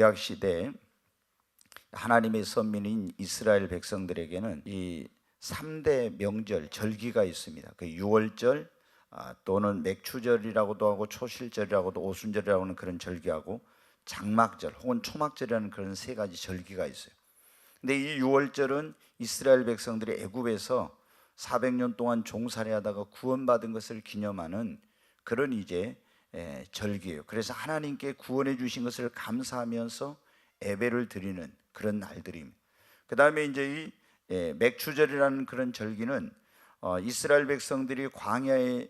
구약 시대 하나님의 선민인 이스라엘 백성들에게는 이 3대 명절 절기가 있습니다. 그 유월절 또는 맥추절이라고도 하고 초실절이라고도 오순절이라고 하는 그런 절기하고 장막절 혹은 초막절이라는 그런 세 가지 절기가 있어요. 근데 이 유월절은 이스라엘 백성들이 애굽에서 400년 동안 종살이하다가 구원받은 것을 기념하는 그런 이제 절기예요. 그래서 하나님께 구원해 주신 것을 감사하면서 예배를 드리는 그런 날들입니다. 그 다음에 이제 이 맥추절이라는 그런 절기는 이스라엘 백성들이 광야에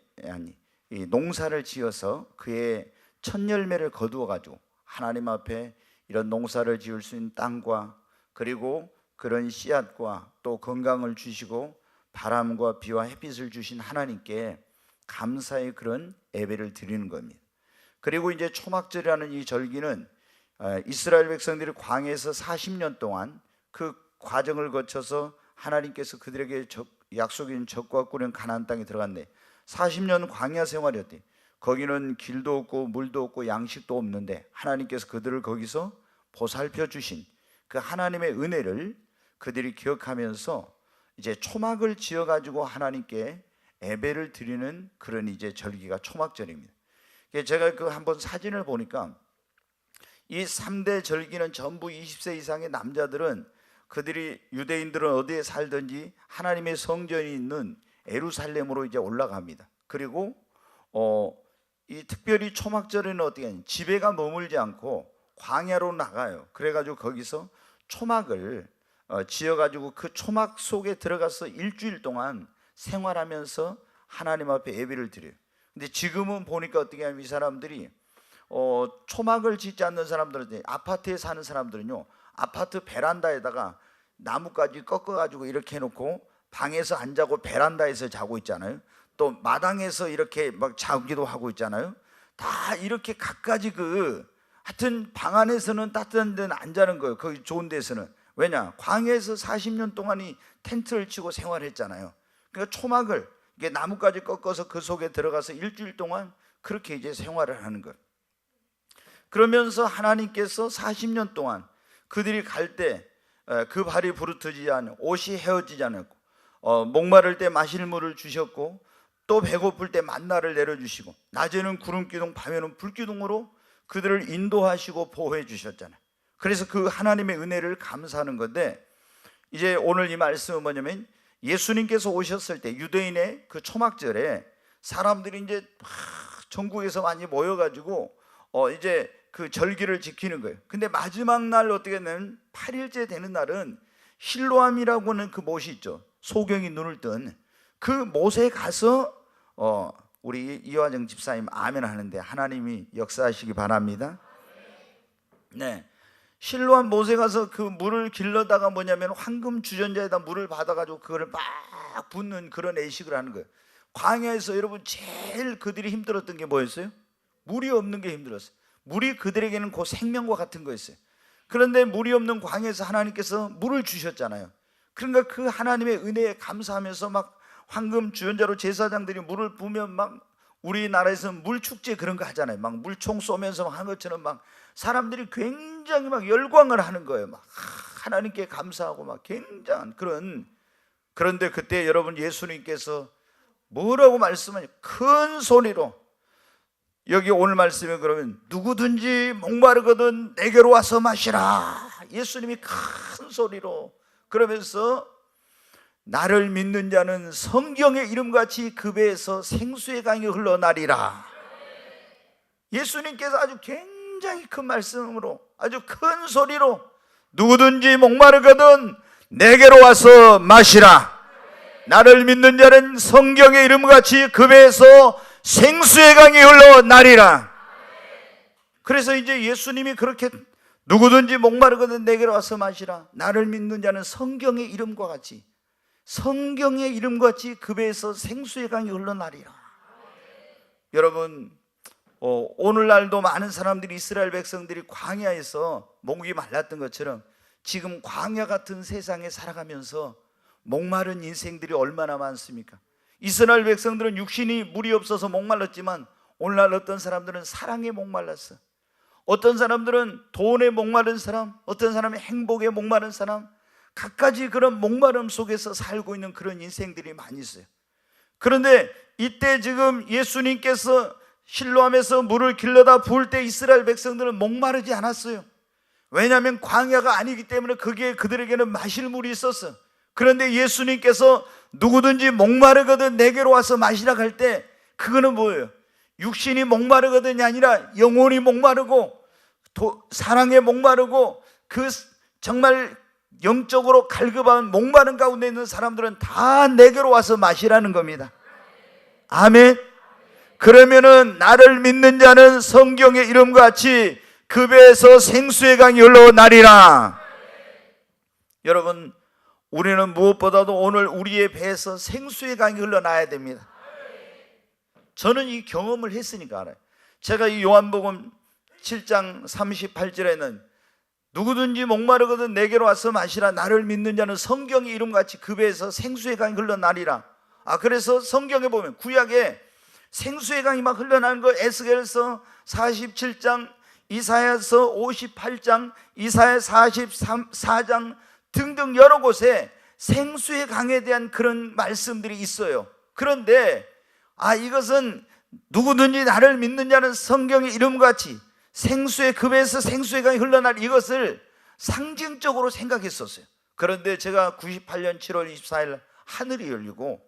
이 농사를 지어서 그의 첫 열매를 거두어 가지고 하나님 앞에 이런 농사를 지을 수 있는 땅과 그리고 그런 씨앗과 또 건강을 주시고 바람과 비와 햇빛을 주신 하나님께 감사의 그런 예배를 드리는 겁니다. 그리고 이제 초막절이라는 이 절기는 이스라엘 백성들이 광야에서 40년 동안 그 과정을 거쳐서 하나님께서 그들에게 약속인 적과 꾸린 가나안 땅에 들어갔네. 40년 광야 생활이었대. 거기는 길도 없고 물도 없고 양식도 없는데 하나님께서 그들을 거기서 보살펴 주신 그 하나님의 은혜를 그들이 기억하면서 이제 초막을 지어 가지고 하나님께 예배를 드리는 그런 이제 절기가 초막절입니다. 제가 그 한번 사진을 보니까 이 3대 절기는 전부 20세 이상의 남자들은 그들이 유대인들은 어디에 살든지 하나님의 성전이 있는 예루살렘으로 이제 올라갑니다. 그리고 이 특별히 초막절에는 어떻게 하냐, 집에가 머물지 않고 광야로 나가요. 그래가지고 거기서 초막을 지어가지고 그 초막 속에 들어가서 일주일 동안 생활하면서 하나님 앞에 예배를 드려요. 근데 지금은 보니까 어떻게 하면 이 사람들이 초막을 짓지 않는 사람들은, 아파트에 사는 사람들은요, 아파트 베란다에다가 나뭇가지 꺾어가지고 이렇게 해놓고 방에서 안 자고 베란다에서 자고 있잖아요. 또 마당에서 이렇게 막 자기도 하고 있잖아요. 다 이렇게 갖가지 하여튼 방 안에서는 따뜻한 데는 안 자는 거예요. 거기 좋은 데서는. 왜냐? 광야에서 40년 동안이 텐트를 치고 생활했잖아요. 그러니까 초막을 이게 나뭇가지 꺾어서 그 속에 들어가서 일주일 동안 그렇게 이제 생활을 하는 거예요. 그러면서 하나님께서 40년 동안 그들이 갈 때 그 발이 부르트지지 않고 옷이 헤어지지 않았고 목마를 때 마실 물을 주셨고 또 배고플 때 만나를 내려주시고 낮에는 구름기둥 밤에는 불기둥으로 그들을 인도하시고 보호해 주셨잖아요. 그래서 그 하나님의 은혜를 감사하는 건데, 이제 오늘 이 말씀은 뭐냐면 예수님께서 오셨을 때 유대인의 그 초막절에 사람들이 이제 전국에서 많이 모여가지고 이제 그 절기를 지키는 거예요. 근데 마지막 날 어떻게 되면 8일째 되는 날은 실로암이라고 하는 그 못이 있죠. 소경이 눈을 뜬 그 못에 가서 우리 이화정 집사님 아멘 하는데 하나님이 역사하시기 바랍니다. 네, 실로암 못에 가서 그 물을 길러다가 뭐냐면 황금 주전자에다 물을 받아가지고 그거를 막 붓는 그런 애식을 하는 거예요. 광야에서 여러분 제일 그들이 힘들었던 게 뭐였어요? 물이 없는 게 힘들었어요. 물이 그들에게는 그 생명과 같은 거였어요. 그런데 물이 없는 광야에서 하나님께서 물을 주셨잖아요. 그러니까 그 하나님의 은혜에 감사하면서 막 황금 주전자로 제사장들이 물을 부으면 막 우리나라에서는 물축제 그런 거 하잖아요. 막 물총 쏘면서 한 것처럼 막 사람들이 굉장히 막 열광을 하는 거예요. 막 하나님께 감사하고 막 굉장한 그런. 그런데 그때 여러분 예수님께서 뭐라고 말씀하냐? 큰 소리로, 여기 오늘 말씀에 그러면 누구든지 목마르거든 내게로 와서 마시라. 예수님이 큰 소리로 그러면서 나를 믿는 자는 성경의 이름같이 그 배에서 생수의 강이 흘러나리라. 예수님께서 아주 굉장히 큰 말씀으로 아주 큰 소리로 누구든지 목마르거든 내게로 와서 마시라. 나를 믿는 자는 성경의 이름같이 그 배에서 생수의 강이 흘러나리라. 그래서 이제 예수님이 그렇게 누구든지 목마르거든 내게로 와서 마시라. 나를 믿는 자는 성경의 이름과 같이, 성경의 이름같이 그 배에서 생수의 강이 흘러나리라. 여러분 오늘날도 많은 사람들이 이스라엘 백성들이 광야에서 목이 말랐던 것처럼 지금 광야 같은 세상에 살아가면서 목마른 인생들이 얼마나 많습니까? 이스라엘 백성들은 육신이 물이 없어서 목말랐지만 오늘날 어떤 사람들은 사랑에 목말랐어. 어떤 사람들은 돈에 목마른 사람, 어떤 사람이 행복에 목마른 사람, 갖가지 그런 목마름 속에서 살고 있는 그런 인생들이 많이 있어요. 그런데 이때 지금 예수님께서 실로암에서 물을 길러다 부을 때 이스라엘 백성들은 목마르지 않았어요. 왜냐하면 광야가 아니기 때문에 거기에 그들에게는 마실 물이 있었어. 그런데 예수님께서 누구든지 목마르거든 내게로 와서 마시라 할 때 그거는 뭐예요? 육신이 목마르거든이 아니라 영혼이 목마르고 사랑에 목마르고 그 정말 영적으로 갈급한 목마른 가운데 있는 사람들은 다 내게로 와서 마시라는 겁니다. 아멘. 그러면은 나를 믿는 자는 성경의 이름과 같이 그 배에서 생수의 강이 흘러나리라. 여러분, 우리는 무엇보다도 오늘 우리의 배에서 생수의 강이 흘러나야 됩니다. 저는 이 경험을 했으니까 알아요. 제가 이 요한복음 7장 38절에는 누구든지 목마르거든 내게로 와서 마시라. 나를 믿는 자는 성경의 이름같이 그 배에서 생수의 강이 흘러나리라. 그래서 성경에 보면 구약에 생수의 강이 막 흘러나는 거 에스겔서 47장, 이사야서 58장, 이사야 44장 등등 여러 곳에 생수의 강에 대한 그런 말씀들이 있어요. 그런데 이것은 누구든지 나를 믿는 자는 성경의 이름같이 생수의 급에서 생수의 강이 흘러날 이것을 상징적으로 생각했었어요. 그런데 제가 98년 7월 24일 하늘이 열리고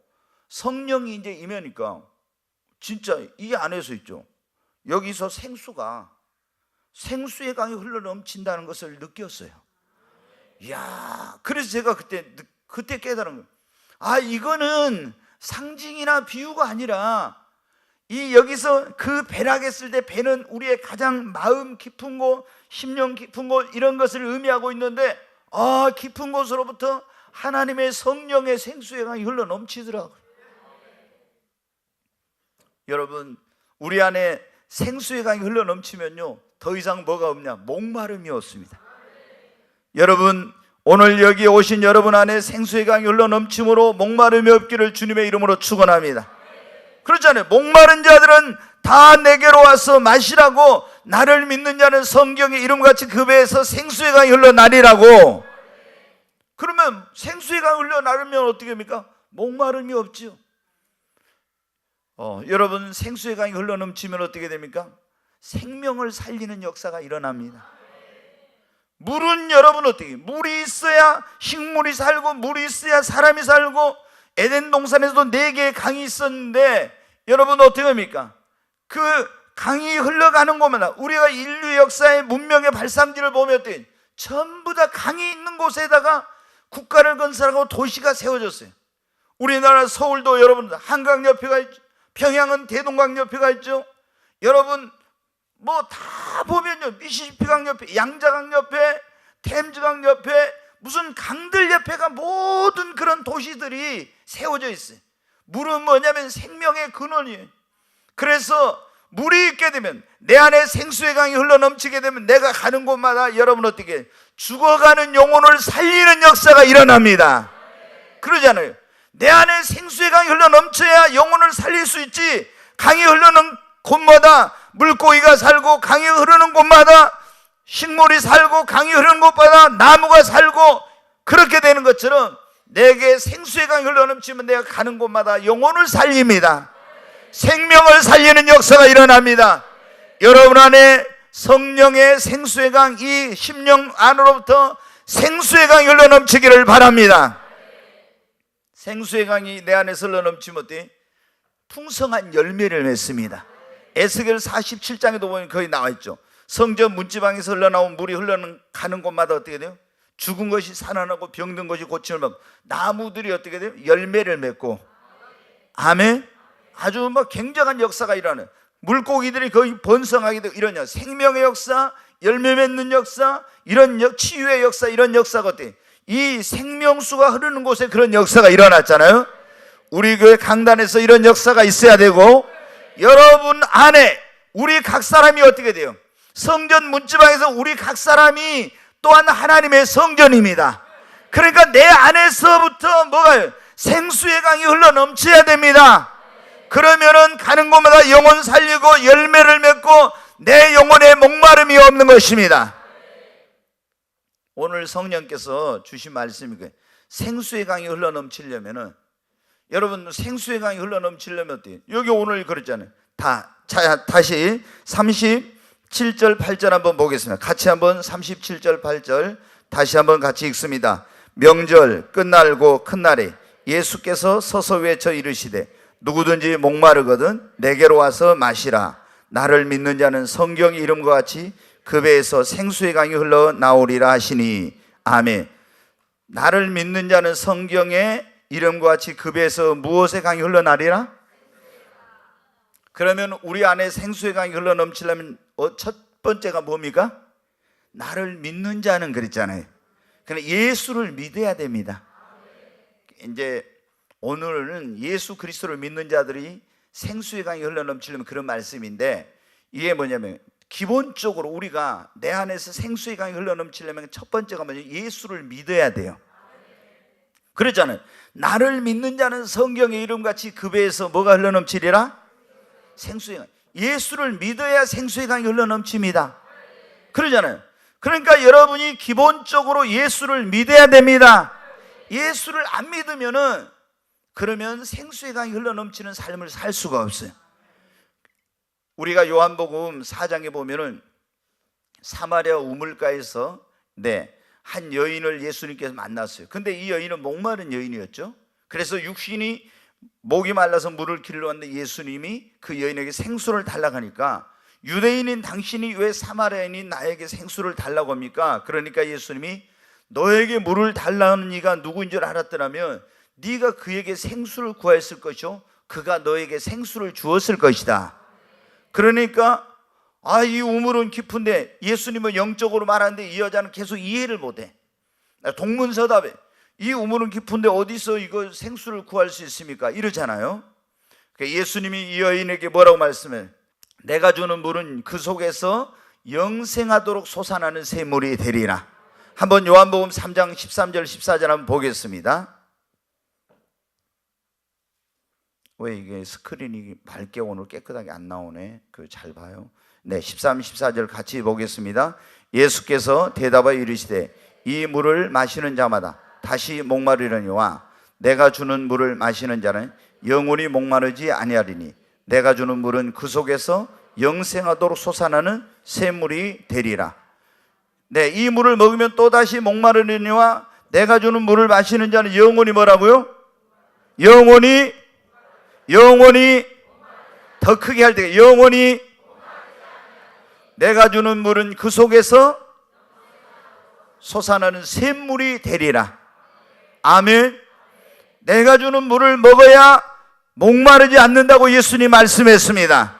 성령이 이제 임하니까 진짜 이 안에서 있죠. 여기서 생수의 강이 흘러 넘친다는 것을 느꼈어요. 이야, 그래서 제가 그때 깨달은 거예요. 이거는 상징이나 비유가 아니라 여기서 그 배라고 했을 때 배는 우리의 가장 마음 깊은 곳, 심령 깊은 곳 이런 것을 의미하고 있는데 깊은 곳으로부터 하나님의 성령의 생수의 강이 흘러 넘치더라고요. 여러분, 우리 안에 생수의 강이 흘러 넘치면요 더 이상 뭐가 없냐? 목마름이 없습니다. 여러분, 오늘 여기 오신 여러분 안에 생수의 강이 흘러 넘침으로 목마름이 없기를 주님의 이름으로 축원합니다. 그렇잖아요. 목마른 자들은 다 내게로 와서 마시라고, 나를 믿는 자는 성경의 이름같이 그 배에서 생수의 강이 흘러나리라고. 그러면 생수의 강이 흘러나르면 어떻게 합니까? 목마름이 없죠. 여러분, 생수의 강이 흘러넘치면 어떻게 됩니까? 생명을 살리는 역사가 일어납니다. 물은 여러분 어떻게? 물이 있어야 식물이 살고 물이 있어야 사람이 살고, 에덴 동산에서도 4개의 강이 있었는데 여러분 어떻게 합니까? 그 강이 흘러가는 곳마다 우리가 인류 역사의 문명의 발상지를 보면 어떻게? 전부 다 강이 있는 곳에다가 국가를 건설하고 도시가 세워졌어요. 우리나라 서울도 여러분 한강 옆에가 있죠. 평양은 대동강 옆에가 있죠. 여러분 뭐 다 보면요, 미시시피강 옆에, 양자강 옆에, 템즈강 옆에, 무슨 강들 옆에가 모든 그런 도시들이 세워져 있어요. 물은 뭐냐면 생명의 근원이에요. 그래서 물이 있게 되면, 내 안에 생수의 강이 흘러넘치게 되면 내가 가는 곳마다 여러분 어떻게 죽어가는 영혼을 살리는 역사가 일어납니다. 그러잖아요. 내 안에 생수의 강이 흘러넘쳐야 영혼을 살릴 수 있지. 강이 흐르는 곳마다 물고기가 살고, 강이 흐르는 곳마다 식물이 살고, 강이 흐르는 곳마다 나무가 살고, 그렇게 되는 것처럼 내게 생수의 강이 흘러넘치면 내가 가는 곳마다 영혼을 살립니다. 생명을 살리는 역사가 일어납니다. 여러분 안에 성령의 생수의 강, 이 심령 안으로부터 생수의 강이 흘러넘치기를 바랍니다. 생수의 강이 내 안에서 흘러넘치면 어때? 풍성한 열매를 맺습니다. 에스겔 47장에도 보면 거기 나와 있죠. 성전 문지방에서 흘러나온 물이 흘러가는 곳마다 어떻게 돼요? 죽은 것이 살아나고 병든 것이 고침을 받고, 나무들이 어떻게 돼요? 열매를 맺고. 아멘. 아주 막 굉장한 역사가 일어나요. 물고기들이 거의 번성하게 되고, 이런 생명의 역사, 열매 맺는 역사, 이런 치유의 역사, 이런 역사가 어때요? 이 생명수가 흐르는 곳에 그런 역사가 일어났잖아요. 우리 교회 강단에서 이런 역사가 있어야 되고, 여러분 안에 우리 각 사람이 어떻게 돼요? 성전 문지방에서 우리 각 사람이 또한 하나님의 성전입니다. 그러니까 내 안에서부터 뭐가요? 생수의 강이 흘러 넘쳐야 됩니다. 그러면은 가는 곳마다 영혼 살리고 열매를 맺고 내 영혼에 목마름이 없는 것입니다. 오늘 성령께서 주신 말씀이 생수의 강이 흘러넘치려면은, 여러분 생수의 강이 흘러넘치려면 어때요? 여기 오늘 그랬잖아요. 다시 37절 8절 한번 보겠습니다. 같이 한번 37절 8절 다시 한번 같이 읽습니다. 명절 끝날고 큰 날에 예수께서 서서 외쳐 이르시되 누구든지 목마르거든 내게로 와서 마시라. 나를 믿는 자는 성경의 이름과 같이 그 배에서 생수의 강이 흘러나오리라 하시니. 아멘. 나를 믿는 자는 성경의 이름과 같이 그 배에서 무엇의 강이 흘러나리라? 그러면 우리 안에 생수의 강이 흘러넘치려면 첫 번째가 뭡니까? 나를 믿는 자는 그랬잖아요. 그러니까 예수를 믿어야 됩니다. 이제 오늘은 예수 그리스도를 믿는 자들이 생수의 강이 흘러넘치려면 그런 말씀인데, 이게 뭐냐면 기본적으로 우리가 내 안에서 생수의 강이 흘러넘치려면 첫 번째가 뭐냐면 예수를 믿어야 돼요. 그랬잖아요. 나를 믿는 자는 성경의 이름같이 그 배에서 뭐가 흘러넘치리라? 생수의 강. 예수를 믿어야 생수의 강이 흘러넘칩니다. 그러잖아요. 그러니까 여러분이 기본적으로 예수를 믿어야 됩니다. 예수를 안 믿으면은 그러면 생수의 강이 흘러넘치는 삶을 살 수가 없어요. 우리가 요한복음 4장에 보면은 사마리아 우물가에서 한 여인을 예수님께서 만났어요. 근데 이 여인은 목마른 여인이었죠. 그래서 육신이 목이 말라서 물을 길러 왔는데 예수님이 그 여인에게 생수를 달라고 하니까, 유대인인 당신이 왜 사마리아인인 나에게 생수를 달라고 합니까? 그러니까 예수님이 너에게 물을 달라는 이가 누구인 줄 알았더라면 네가 그에게 생수를 구하였을 것이요 그가 너에게 생수를 주었을 것이다. 그러니까 이 우물은 깊은데, 예수님은 영적으로 말하는데 이 여자는 계속 이해를 못해. 동문서답에 이 우물은 깊은데 어디서 이거 생수를 구할 수 있습니까? 이러잖아요. 예수님이 이 여인에게 뭐라고 말씀해요? 내가 주는 물은 그 속에서 영생하도록 솟아나는 샘물이 되리라. 한번 요한복음 3장 13절 14절 한번 보겠습니다. 왜 이게 스크린이 밝게 오늘 깨끗하게 안 나오네. 잘 봐요. 13, 14절 같이 보겠습니다. 예수께서 대답하여 이르시되 이 물을 마시는 자마다 다시 목마르려니와 내가 주는 물을 마시는 자는 영원히 목마르지 아니하리니 내가 주는 물은 그 속에서 영생하도록 솟아나는 샘물이 되리라. 이 물을 먹으면 또다시 목마르려니와 내가 주는 물을 마시는 자는 영원히 뭐라고요? 영원히 더 크게 할 때 영원히 내가 주는 물은 그 속에서 솟아나는 샘물이 되리라. 아멘. 내가 주는 물을 먹어야 목마르지 않는다고 예수님 말씀했습니다.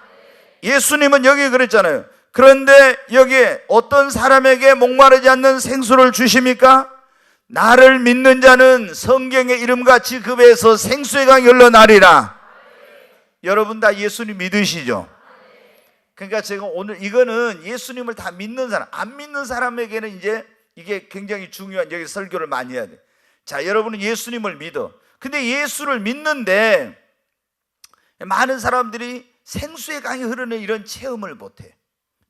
예수님은 여기 그랬잖아요. 그런데 여기에 어떤 사람에게 목마르지 않는 생수를 주십니까? 나를 믿는 자는 성경의 이름같이 그 배에서 생수의 강이 흘러나리라. 여러분 다 예수님 믿으시죠? 그러니까 제가 오늘 이거는 예수님을 다 믿는 사람, 안 믿는 사람에게는 이제 이게 굉장히 중요한, 여기 설교를 많이 해야 돼. 자, 여러분은 예수님을 믿어. 근데 예수를 믿는데 많은 사람들이 생수의 강이 흐르는 이런 체험을 못해.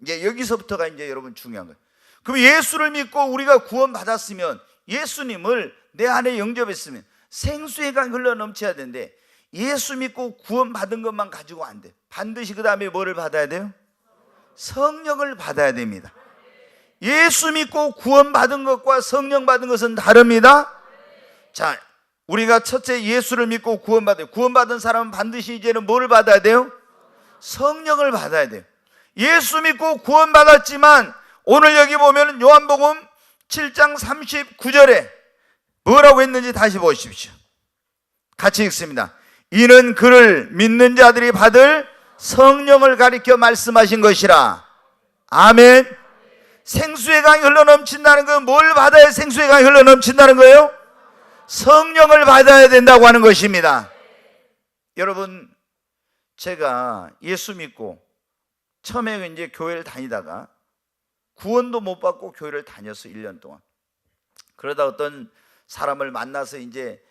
이제 여기서부터가 이제 여러분 중요한 거예요. 그럼 예수를 믿고 우리가 구원받았으면, 예수님을 내 안에 영접했으면 생수의 강이 흘러 넘쳐야 되는데, 예수 믿고 구원받은 것만 가지고 안 돼. 반드시 그 다음에 뭐를 받아야 돼요? 성령을 받아야 됩니다. 예수 믿고 구원받은 것과 성령 받은 것은 다릅니다. 자, 우리가 첫째 예수를 믿고 구원받은 사람은 반드시 이제는 뭐를 받아야 돼요? 성령을 받아야 돼요. 예수 믿고 구원받았지만 오늘 여기 보면 요한복음 7장 39절에 뭐라고 했는지 다시 보십시오. 같이 읽습니다. 이는 그를 믿는 자들이 받을 성령을 가리켜 말씀하신 것이라. 아멘. 생수의 강이 흘러넘친다는 건 뭘 받아야 생수의 강이 흘러넘친다는 거예요? 성령을 받아야 된다고 하는 것입니다. 여러분, 제가 예수 믿고 처음에 이제 교회를 다니다가 구원도 못 받고 교회를 다녔어요. 1년 동안. 그러다 어떤 사람을 만나서 이제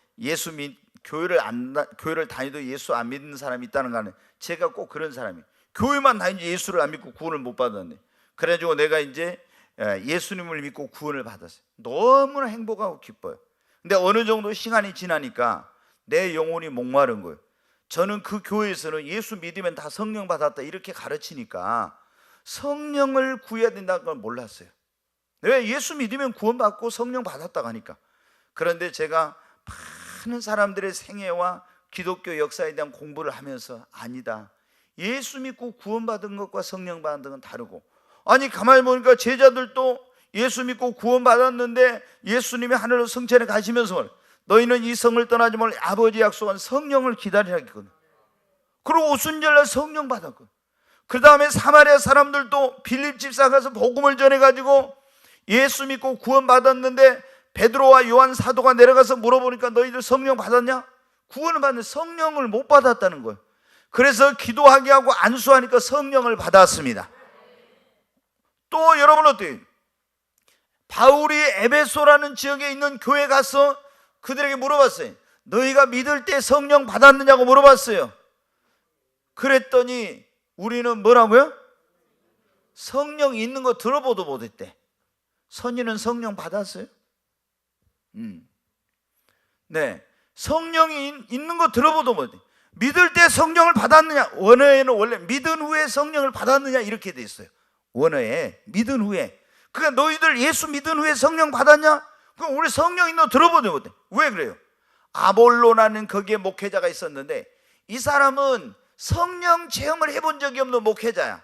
교회를 다니도 예수 안 믿는 사람이 있다는 거는, 제가 꼭 그런 사람이에요. 교회만 다니지 예수를 안 믿고 구원을 못 받았네. 그래가지고 내가 이제 예수님을 믿고 구원을 받았어요. 너무나 행복하고 기뻐요. 근데 어느 정도 시간이 지나니까 내 영혼이 목마른 거예요. 저는 그 교회에서는 예수 믿으면 다 성령 받았다 이렇게 가르치니까 성령을 구해야 된다는 걸 몰랐어요. 왜? 예수 믿으면 구원받고 성령 받았다고 하니까. 그런데 제가 많은 사람들의 생애와 기독교 역사에 대한 공부를 하면서 아니다, 예수 믿고 구원받은 것과 성령 받은 건 다르고, 아니 가만히 보니까 제자들도 예수 믿고 구원받았는데 예수님이 하늘로 승천해 가시면서 너희는 이 성을 떠나지 말고 아버지 약속한 성령을 기다리라 했거든. 그리고 오순절날 성령 받았거든. 그 다음에 사마리아 사람들도 빌립 집사 가서 복음을 전해가지고 예수 믿고 구원받았는데 베드로와 요한 사도가 내려가서 물어보니까 너희들 성령 받았냐? 구원을 받는 성령을 못 받았다는 거예요. 그래서 기도하게 하고 안수하니까 성령을 받았습니다. 또 여러분 어때요? 바울이 에베소라는 지역에 있는 교회 가서 그들에게 물어봤어요. 너희가 믿을 때 성령 받았느냐고 물어봤어요. 그랬더니 우리는 뭐라고요? 성령 있는 거 들어보도 못했대. 선이는 성령 받았어요? 네, 성령이 있는 거 들어보도 못해. 믿을 때 성령을 받았느냐? 원어에는 원래 믿은 후에 성령을 받았느냐 이렇게 돼 있어요. 원어에 믿은 후에. 그러니까 너희들 예수 믿은 후에 성령 받았냐? 그럼 우리 성령 있는 거 들어보도 못해. 왜 그래요? 아볼로라는 거기에 목회자가 있었는데 이 사람은 성령 체험을 해본 적이 없는 목회자야.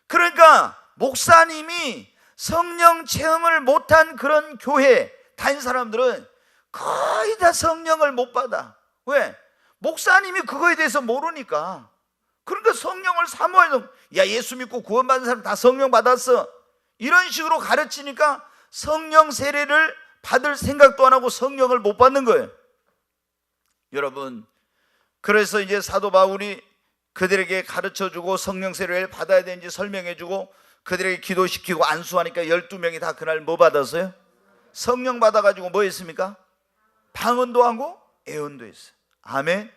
그러니까 목사님이 성령 체험을 못한 그런 교회 다닌 사람들은 거의 다 성령을 못 받아. 왜? 목사님이 그거에 대해서 모르니까. 그러니까 성령을 사모해서 야, 예수 믿고 구원받은 사람 다 성령 받았어 이런 식으로 가르치니까 성령 세례를 받을 생각도 안 하고 성령을 못 받는 거예요. 여러분, 그래서 이제 사도 바울이 그들에게 가르쳐주고 성령 세례를 받아야 되는지 설명해주고 그들에게 기도시키고 안수하니까 12명이 다 그날 뭐 받았어요? 성령 받아가지고 뭐 했습니까? 방언도 하고 애언도 했어요. 아멘.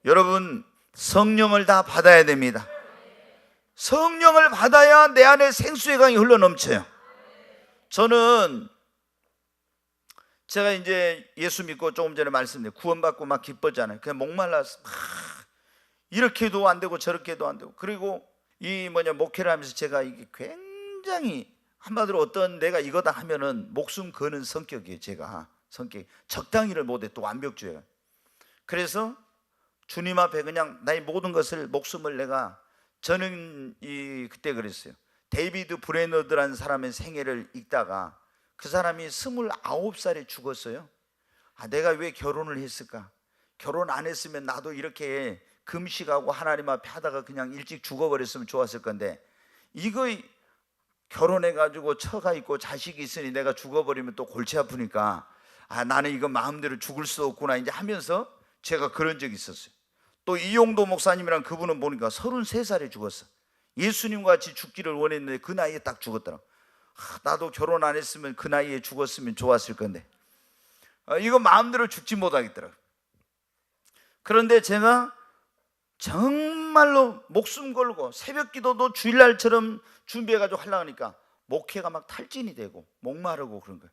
여러분, 성령을 다 받아야 됩니다. 성령을 받아야 내 안에 생수의 강이 흘러넘쳐요. 저는 제가 이제 예수 믿고 조금 전에 말씀드린 구원받고 막 기뻤잖아요. 그냥 목말라서 막 이렇게도 안 되고 저렇게도 안 되고, 그리고 이 목회를 하면서 제가 이게 굉장히 한마디로 어떤 내가 이거다 하면은 목숨 거는 성격이에요. 제가 성격이 적당히를 못해. 또 완벽주의예요. 그래서 주님 앞에 그냥 나의 모든 것을 목숨을 내가, 저는 그때 그랬어요. 데이비드 브레너드라는 사람의 생애를 읽다가 그 사람이 29살에 죽었어요. 내가 왜 결혼을 했을까? 결혼 안 했으면 나도 이렇게 금식하고 하나님 앞에 하다가 그냥 일찍 죽어버렸으면 좋았을 건데, 이거 결혼해가지고 처가 있고 자식이 있으니 내가 죽어버리면 또 골치 아프니까 나는 이거 마음대로 죽을 수 없구나 이제 하면서 제가 그런 적이 있었어요. 또 이용도 목사님이랑 그분은 보니까 33살에 죽었어. 예수님과 같이 죽기를 원했는데 그 나이에 딱 죽었더라고. 나도 결혼 안 했으면 그 나이에 죽었으면 좋았을 건데 이거 마음대로 죽지 못하겠더라고. 그런데 제가 정말로 목숨 걸고 새벽 기도도 주일날처럼 준비해가지고 하려고 하니까 목회가 막 탈진이 되고 목마르고 그런 거예요.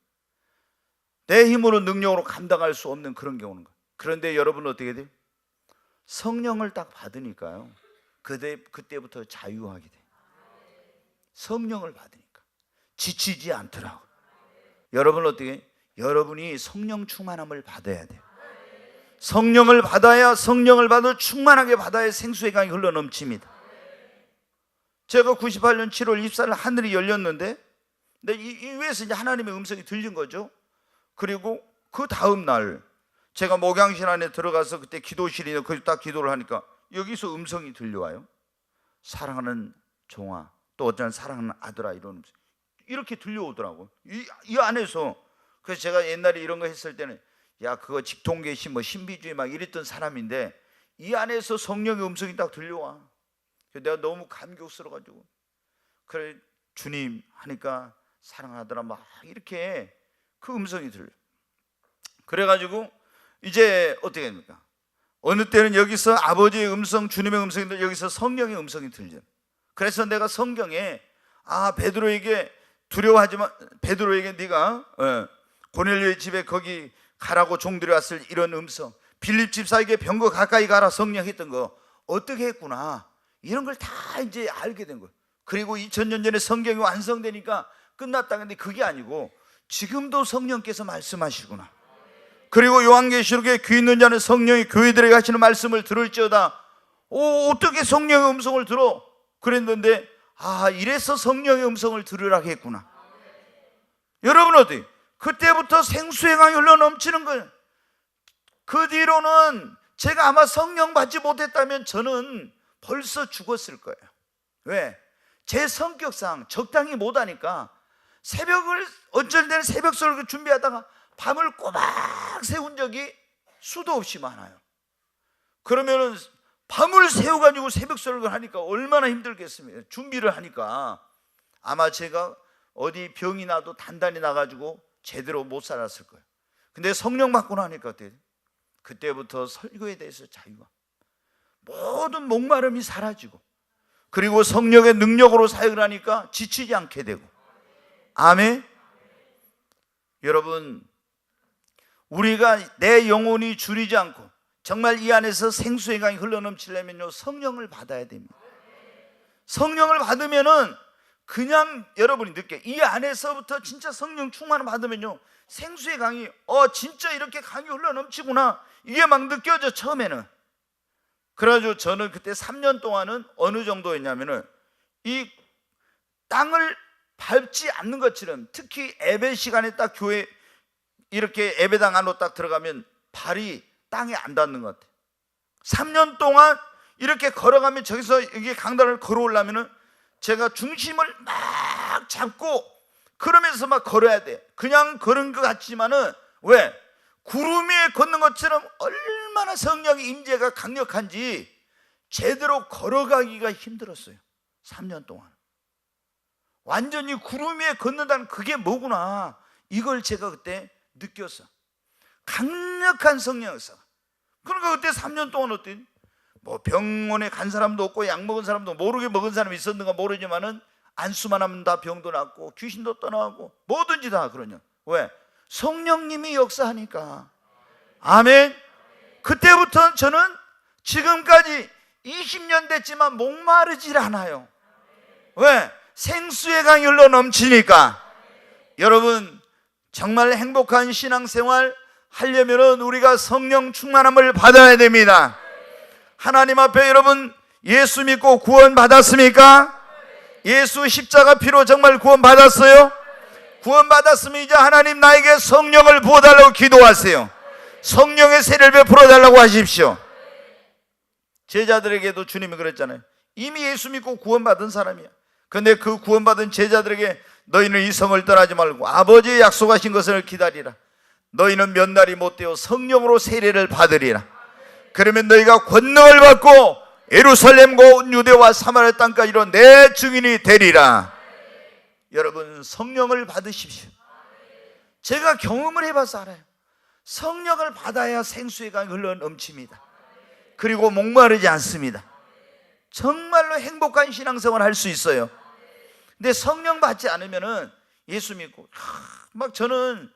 내 힘으로 능력으로 감당할 수 없는 그런 게 오는 거예요. 그런데 여러분은 어떻게 돼요? 성령을 딱 받으니까요, 그때부터 자유하게 돼요. 성령을 받으니까 지치지 않더라고요. 여러분은 어떻게 해요? 여러분이 성령 충만함을 받아야 돼요. 성령을 받아야, 성령을 받아 충만하게 받아야 생수의 강이 흘러넘칩니다. 제가 98년 7월 24일 하늘이 열렸는데 이 위에서 이제 하나님의 음성이 들린 거죠. 그리고 그 다음 날 제가 목양실 안에 들어가서 그때 기도실이 거기 딱 기도를 하니까 여기서 음성이 들려와요. 사랑하는 종아, 또 어쩌면 사랑하는 아들아, 이런 음성 이렇게 들려오더라고요. 이 안에서. 그래서 제가 옛날에 이런 거 했을 때는 야, 그거 직통계시 신비주의 막 이랬던 사람인데 이 안에서 성령의 음성이 딱 들려와. 내가 너무 감격스러워가지고 그래 주님 하니까 사랑하더라 막 이렇게 그 음성이 들려. 그래가지고 이제 어떻게 됩니까? 어느 때는 여기서 아버지의 음성, 주님의 음성이 들려, 여기서 성령의 음성이 들려. 그래서 내가 성경에 베드로에게 두려워하지만 베드로에게 네가 고넬료의 집에 거기 가라고 종들이 왔을 이런 음성, 빌립 집사에게 병거 가까이 가라 성령 했던 거 어떻게 했구나, 이런 걸 다 이제 알게 된 거예요. 그리고 2000년 전에 성경이 완성되니까 끝났다. 근데 그게 아니고 지금도 성령께서 말씀하시구나. 그리고 요한계시록에 귀 있는 자는 성령이 교회들에게 하시는 말씀을 들을지어다. 어떻게 성령의 음성을 들어? 그랬는데 이래서 성령의 음성을 들으라고 했구나. 여러분 어디? 그때부터 생수의 강이 흘러 넘치는 거예요. 그 뒤로는 제가 아마 성령 받지 못했다면 저는 벌써 죽었을 거예요. 왜? 제 성격상 적당히 못하니까 새벽을 어쩔 때는 새벽설교 준비하다가 밤을 꼬박 새운 적이 수도 없이 많아요. 그러면은 밤을 새워가지고 새벽설교를 하니까 얼마나 힘들겠습니까? 준비를 하니까 아마 제가 어디 병이 나도 단단히 나가지고 제대로 못 살았을 거예요. 근데 성령 받고 나니까 어때요? 그때부터 설교에 대해서 자유가, 모든 목마름이 사라지고, 그리고 성령의 능력으로 사역을 하니까 지치지 않게 되고. 아멘. 여러분, 우리가 내 영혼이 줄이지 않고 정말 이 안에서 생수의 강이 흘러넘치려면요, 성령을 받아야 됩니다. 성령을 받으면은 그냥 여러분이 느껴, 이 안에서부터 진짜 성령 충만을 받으면요, 생수의 강이 진짜 이렇게 강이 흘러넘치구나, 이게 막 느껴져. 처음에는. 그래가지고 저는 그때 3년 동안은 어느 정도였냐면은 이 땅을 밟지 않는 것처럼, 특히 예배 시간에 딱 교회 이렇게 예배당 안으로 딱 들어가면 발이 땅에 안 닿는 것 같아요. 3년 동안 이렇게 걸어가면, 저기서 이게 강단을 걸어오려면은 제가 중심을 막 잡고 그러면서 막 걸어야 돼. 그냥 걸은 것 같지만은, 왜? 구름 위에 걷는 것처럼 얼마나 성령의 임재가 강력한지 제대로 걸어가기가 힘들었어요. 3년 동안 완전히 구름 위에 걷는다는 그게 뭐구나, 이걸 제가 그때 느꼈어. 강력한 성령에서. 그러니까 그때 3년 동안 어때? 뭐 병원에 간 사람도 없고 약 먹은 사람도, 모르게 먹은 사람이 있었는가 모르지만은 안수만 하면 다 병도 낫고 귀신도 떠나고 뭐든지 다 그러냐. 왜? 성령님이 역사하니까. 아멘. 그때부터 저는 지금까지 20년 됐지만 목마르질 않아요. 왜? 생수의 강이 흘러 넘치니까. 여러분, 정말 행복한 신앙생활 하려면 우리가 성령 충만함을 받아야 됩니다. 하나님 앞에 여러분, 예수 믿고 구원 받았습니까? 예수 십자가 피로 정말 구원 받았어요? 구원 받았으면 이제 하나님 나에게 성령을 부어달라고 기도하세요. 성령의 세례를 베풀어 달라고 하십시오. 제자들에게도 주님이 그랬잖아요. 이미 예수 믿고 구원 받은 사람이야. 근데 그 구원 받은 제자들에게 너희는 이 성을 떠나지 말고 아버지의 약속하신 것을 기다리라. 너희는 몇 날이 못되어 성령으로 세례를 받으리라. 그러면 너희가 권능을 받고 예루살렘과 온 유대와 사마리아 땅까지로 내 증인이 되리라. 여러분, 성령을 받으십시오. 제가 경험을 해봐서 알아요. 성령을 받아야 생수의 강이 흘러 넘칩니다. 그리고 목마르지 않습니다. 정말로 행복한 신앙생활을 할 수 있어요. 근데 성령 받지 않으면은 예수 믿고 막 저는,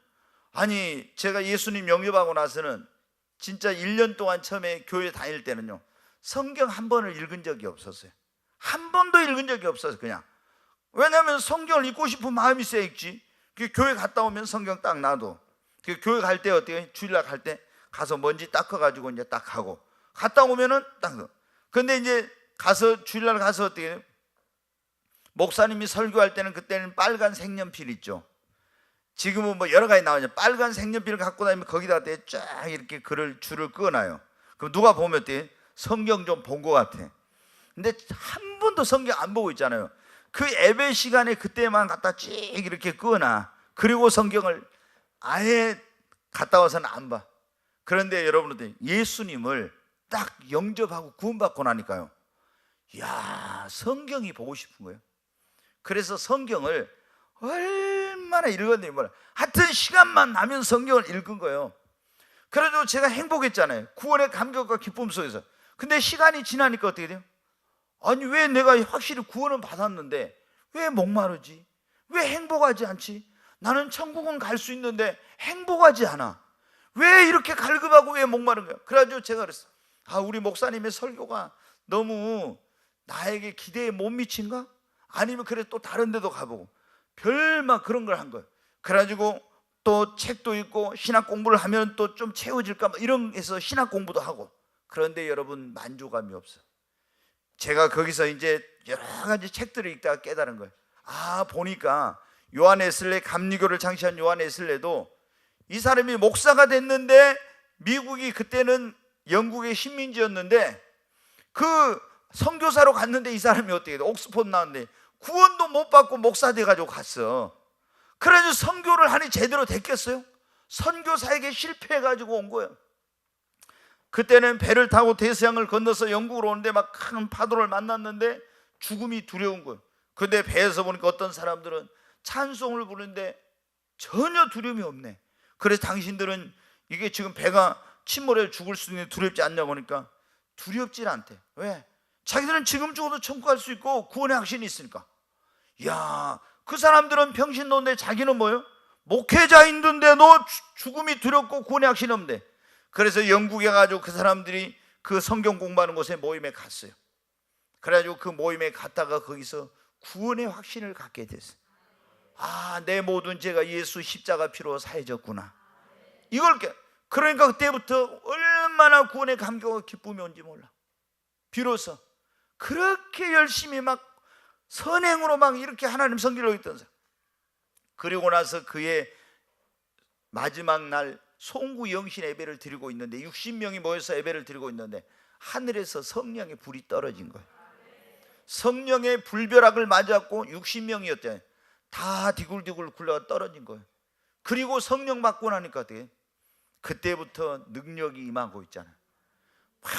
제가 예수님 영접하고 나서는 진짜 1년 동안 처음에 교회 다닐 때는요, 성경 한 번을 읽은 적이 없었어요. 한 번도 읽은 적이 없어서 그냥. 왜냐하면 성경을 읽고 싶은 마음이 있어야 읽지. 교회 갔다 오면 성경 딱 놔둬. 교회 갈 때 어때요? 주일날 갈 때 가서 먼지 닦아가지고 이제 딱 하고, 갔다 오면은 딱 넣어. 근데 이제 가서 주일날 가서 어떻게 해요? 목사님이 설교할 때는 그때는 빨간 색연필 있죠. 지금은 뭐 여러 가지 나오죠. 빨간 색연필을 갖고 다니면 거기다가 쫙 이렇게 줄을 그어놔요. 그럼 누가 보면 어때요? 성경 좀 본 것 같아. 근데 한 번도 성경 안 보고 있잖아요. 그 예배 시간에 그때만 갖다 쭉 이렇게 그어놔. 그리고 성경을 아예 갔다 와서는 안 봐. 그런데 여러분들, 예수님을 딱 영접하고 구원받고 나니까요, 이야, 성경이 보고 싶은 거예요. 그래서 성경을 얼마나 읽었는지 몰라. 하여튼 시간만 나면 성경을 읽은 거예요. 그래도 제가 행복했잖아요. 구원의 감격과 기쁨 속에서. 근데 시간이 지나니까 어떻게 돼요? 아니, 왜 내가 확실히 구원은 받았는데 왜 목마르지? 왜 행복하지 않지? 나는 천국은 갈 수 있는데 행복하지 않아. 왜 이렇게 갈급하고 왜 목마른 거야? 그래가지고 제가 그랬어. 우리 목사님의 설교가 너무 나에게 기대에 못 미친가? 아니면 그래 또 다른 데도 가보고 별막 그런 걸 한 거예요. 그래가지고 또 책도 읽고 신학 공부를 하면 또 좀 채워질까 이런 해서 신학 공부도 하고. 그런데 여러분, 만족감이 없어. 제가 거기서 이제 여러 가지 책들을 읽다가 깨달은 거예요. 보니까 요한 웨슬레, 감리교를 창시한 요한 웨슬레도 이 사람이 목사가 됐는데, 미국이 그때는 영국의 식민지였는데 그 선교사로 갔는데 이 사람이 어떻게 돼? 옥스퍼드 나왔는데 구원도 못 받고 목사 돼가지고 갔어. 그래서 선교를 하니 제대로 됐겠어요? 선교사에게 실패해가지고 온 거예요. 그때는 배를 타고 대서양을 건너서 영국으로 오는데 막 큰 파도를 만났는데 죽음이 두려운 거예요. 근데 배에서 보니까 어떤 사람들은 찬송을 부르는데 전혀 두려움이 없네. 그래서 당신들은 이게 지금 배가 침몰해 죽을 수 있는데 두렵지 않냐고 하니까 두렵질 않대. 왜? 자기들은 지금 죽어도 천국 갈 수 있고 구원의 확신이 있으니까. 야, 그 사람들은 평신도인데 자기는 뭐예요? 목회자인데도 죽음이 두렵고 구원의 확신이 없는데. 그래서 영국에 가지고 그 사람들이 그 성경 공부하는 곳에 모임에 갔어요. 그래가지고 그 모임에 갔다가 거기서 구원의 확신을 갖게 됐어요. 내 모든 죄가 예수 십자가 피로 사해졌구나. 이걸 그러니까 그때부터 얼마나 구원의 감격과 기쁨이 온지 몰라. 비로소 그렇게 열심히 막 선행으로 막 이렇게 하나님 섬기려고 했던 사람. 그리고 나서 그의 마지막 날 송구 영신 예배를 드리고 있는데 60명이 모여서 예배를 드리고 있는데 하늘에서 성령의 불이 떨어진 거예요. 성령의 불벼락을 맞았고 60명이었잖아요. 다 디굴디굴 굴러가 떨어진 거예요. 그리고 성령 받고 나니까 어떻게? 그때부터 능력이 임하고 있잖아요. 막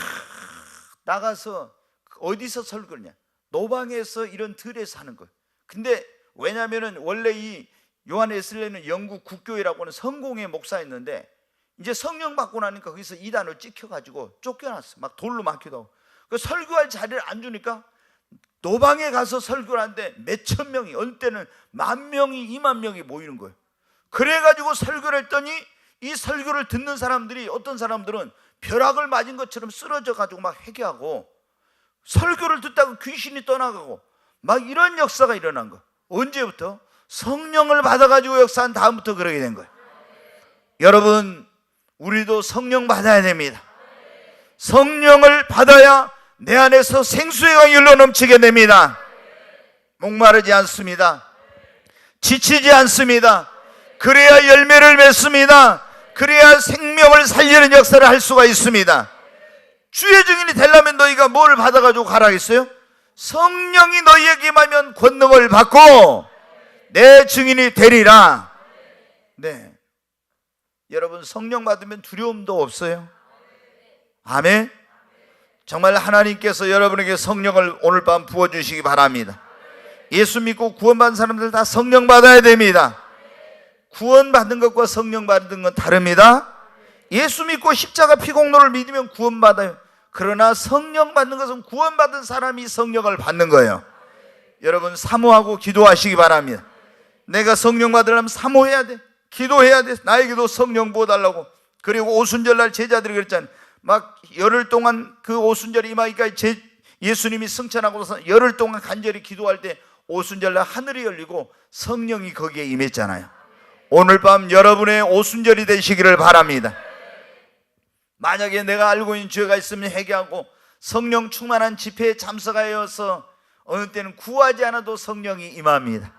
나가서 어디서 설교를 하냐? 노방에서 이런 들에서 하는 거예요. 근데 왜냐하면 원래 이 요한 웨슬레는 영국 국교회라고 하는 성공회 목사였는데 이제 성령 받고 나니까 거기서 이단을 찍혀가지고 쫓겨났어. 막 돌로 막히도 하고. 그 설교할 자리를 안 주니까 노방에 가서 설교를 하는데 몇천 명이, 어느 때는 10,000명이 20,000명이 모이는 거예요. 그래가지고 설교를 했더니 이 설교를 듣는 사람들이, 어떤 사람들은 벼락을 맞은 것처럼 쓰러져가지고 막 회개하고, 설교를 듣다가 귀신이 떠나가고 막 이런 역사가 일어난 거예요. 언제부터? 성령을 받아가지고 역사한 다음부터 그러게 된 거예요. 여러분, 우리도 성령 받아야 됩니다. 성령을 받아야 내 안에서 생수의 강이 흘러 넘치게 됩니다. 목마르지 않습니다. 지치지 않습니다. 그래야 열매를 맺습니다. 그래야 생명을 살리는 역사를 할 수가 있습니다. 주의 증인이 되려면 너희가 뭘 받아가지고 가라겠어요? 성령이 너희에게 임하면 권능을 받고 내 증인이 되리라. 네, 여러분, 성령 받으면 두려움도 없어요. 아멘. 정말 하나님께서 여러분에게 성령을 오늘 밤 부어주시기 바랍니다. 예수 믿고 구원받은 사람들 다 성령 받아야 됩니다. 구원받는 것과 성령 받는 건 다릅니다. 예수 믿고 십자가 피공로를 믿으면 구원받아요. 그러나 성령 받는 것은 구원받은 사람이 성령을 받는 거예요. 여러분, 사모하고 기도하시기 바랍니다. 내가 성령 받으려면 사모해야 돼. 기도해야 돼. 나에게도 성령 부어달라고. 그리고 오순절날 제자들이 그랬잖아요. 막 열흘 동안 그 오순절이 임하니까 예수님이 승천하고서 열흘 동안 간절히 기도할 때 오순절날 하늘이 열리고 성령이 거기에 임했잖아요. 오늘 밤 여러분의 오순절이 되시기를 바랍니다. 만약에 내가 알고 있는 죄가 있으면 회개하고 성령 충만한 집회에 참석하여서 어느 때는 구하지 않아도 성령이 임합니다.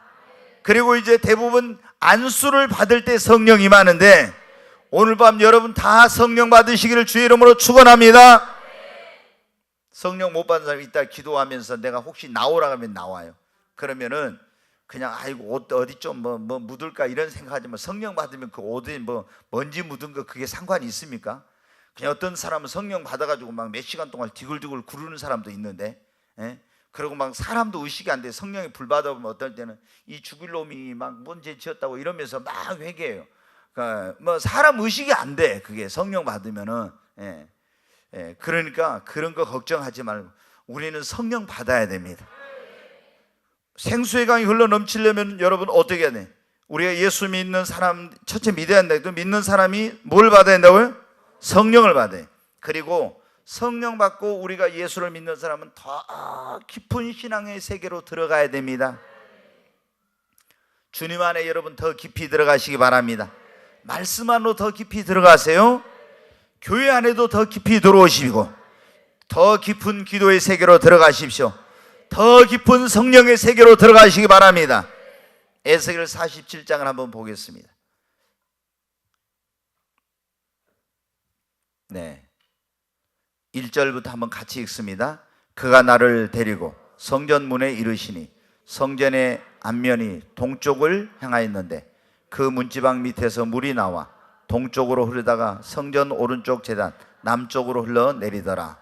그리고 이제 대부분 안수를 받을 때 성령이 임하는데 오늘 밤 여러분 다 성령 받으시기를 주의 이름으로 축원합니다. 성령 못 받은 사람이 이따 기도하면서 내가 혹시 나오라 하면 나와요. 그러면은 그냥 아이고 옷 어디 좀 뭐 묻을까 이런 생각하지 마. 성령 받으면 그 옷에 뭐 먼지 묻은 거 그게 상관이 있습니까? 그냥 어떤 사람은 성령 받아가지고 막 몇 시간 동안 디굴디굴 구르는 사람도 있는데, 그리고 막 사람도 의식이 안 돼. 성령이 불 받아보면 어떨 때는 이 죽일 놈이 막 뭔 죄 지었다고 이러면서 막 회개해요. 뭐 사람 의식이 안 돼. 그게 성령 받으면은. 그러니까 그런 거 걱정하지 말고 우리는 성령 받아야 됩니다. 생수의 강이 흘러 넘치려면 여러분 어떻게 해야 돼? 우리가 예수 믿는 사람 첫째 믿어야 한다. 믿는 사람이 뭘 받아야 된다고요? 성령을 받아요. 그리고 성령 받고 우리가 예수를 믿는 사람은 더 깊은 신앙의 세계로 들어가야 됩니다. 주님 안에 여러분 더 깊이 들어가시기 바랍니다. 말씀 안으로 더 깊이 들어가세요. 교회 안에도 더 깊이 들어오시고 더 깊은 기도의 세계로 들어가십시오. 더 깊은 성령의 세계로 들어가시기 바랍니다. 에스겔 47장을 한번 보겠습니다. 네, 1절부터 한번 같이 읽습니다. 그가 나를 데리고 성전문에 이르시니 성전의 앞면이 동쪽을 향하였는데 그 문지방 밑에서 물이 나와 동쪽으로 흐르다가 성전 오른쪽 제단 남쪽으로 흘러내리더라.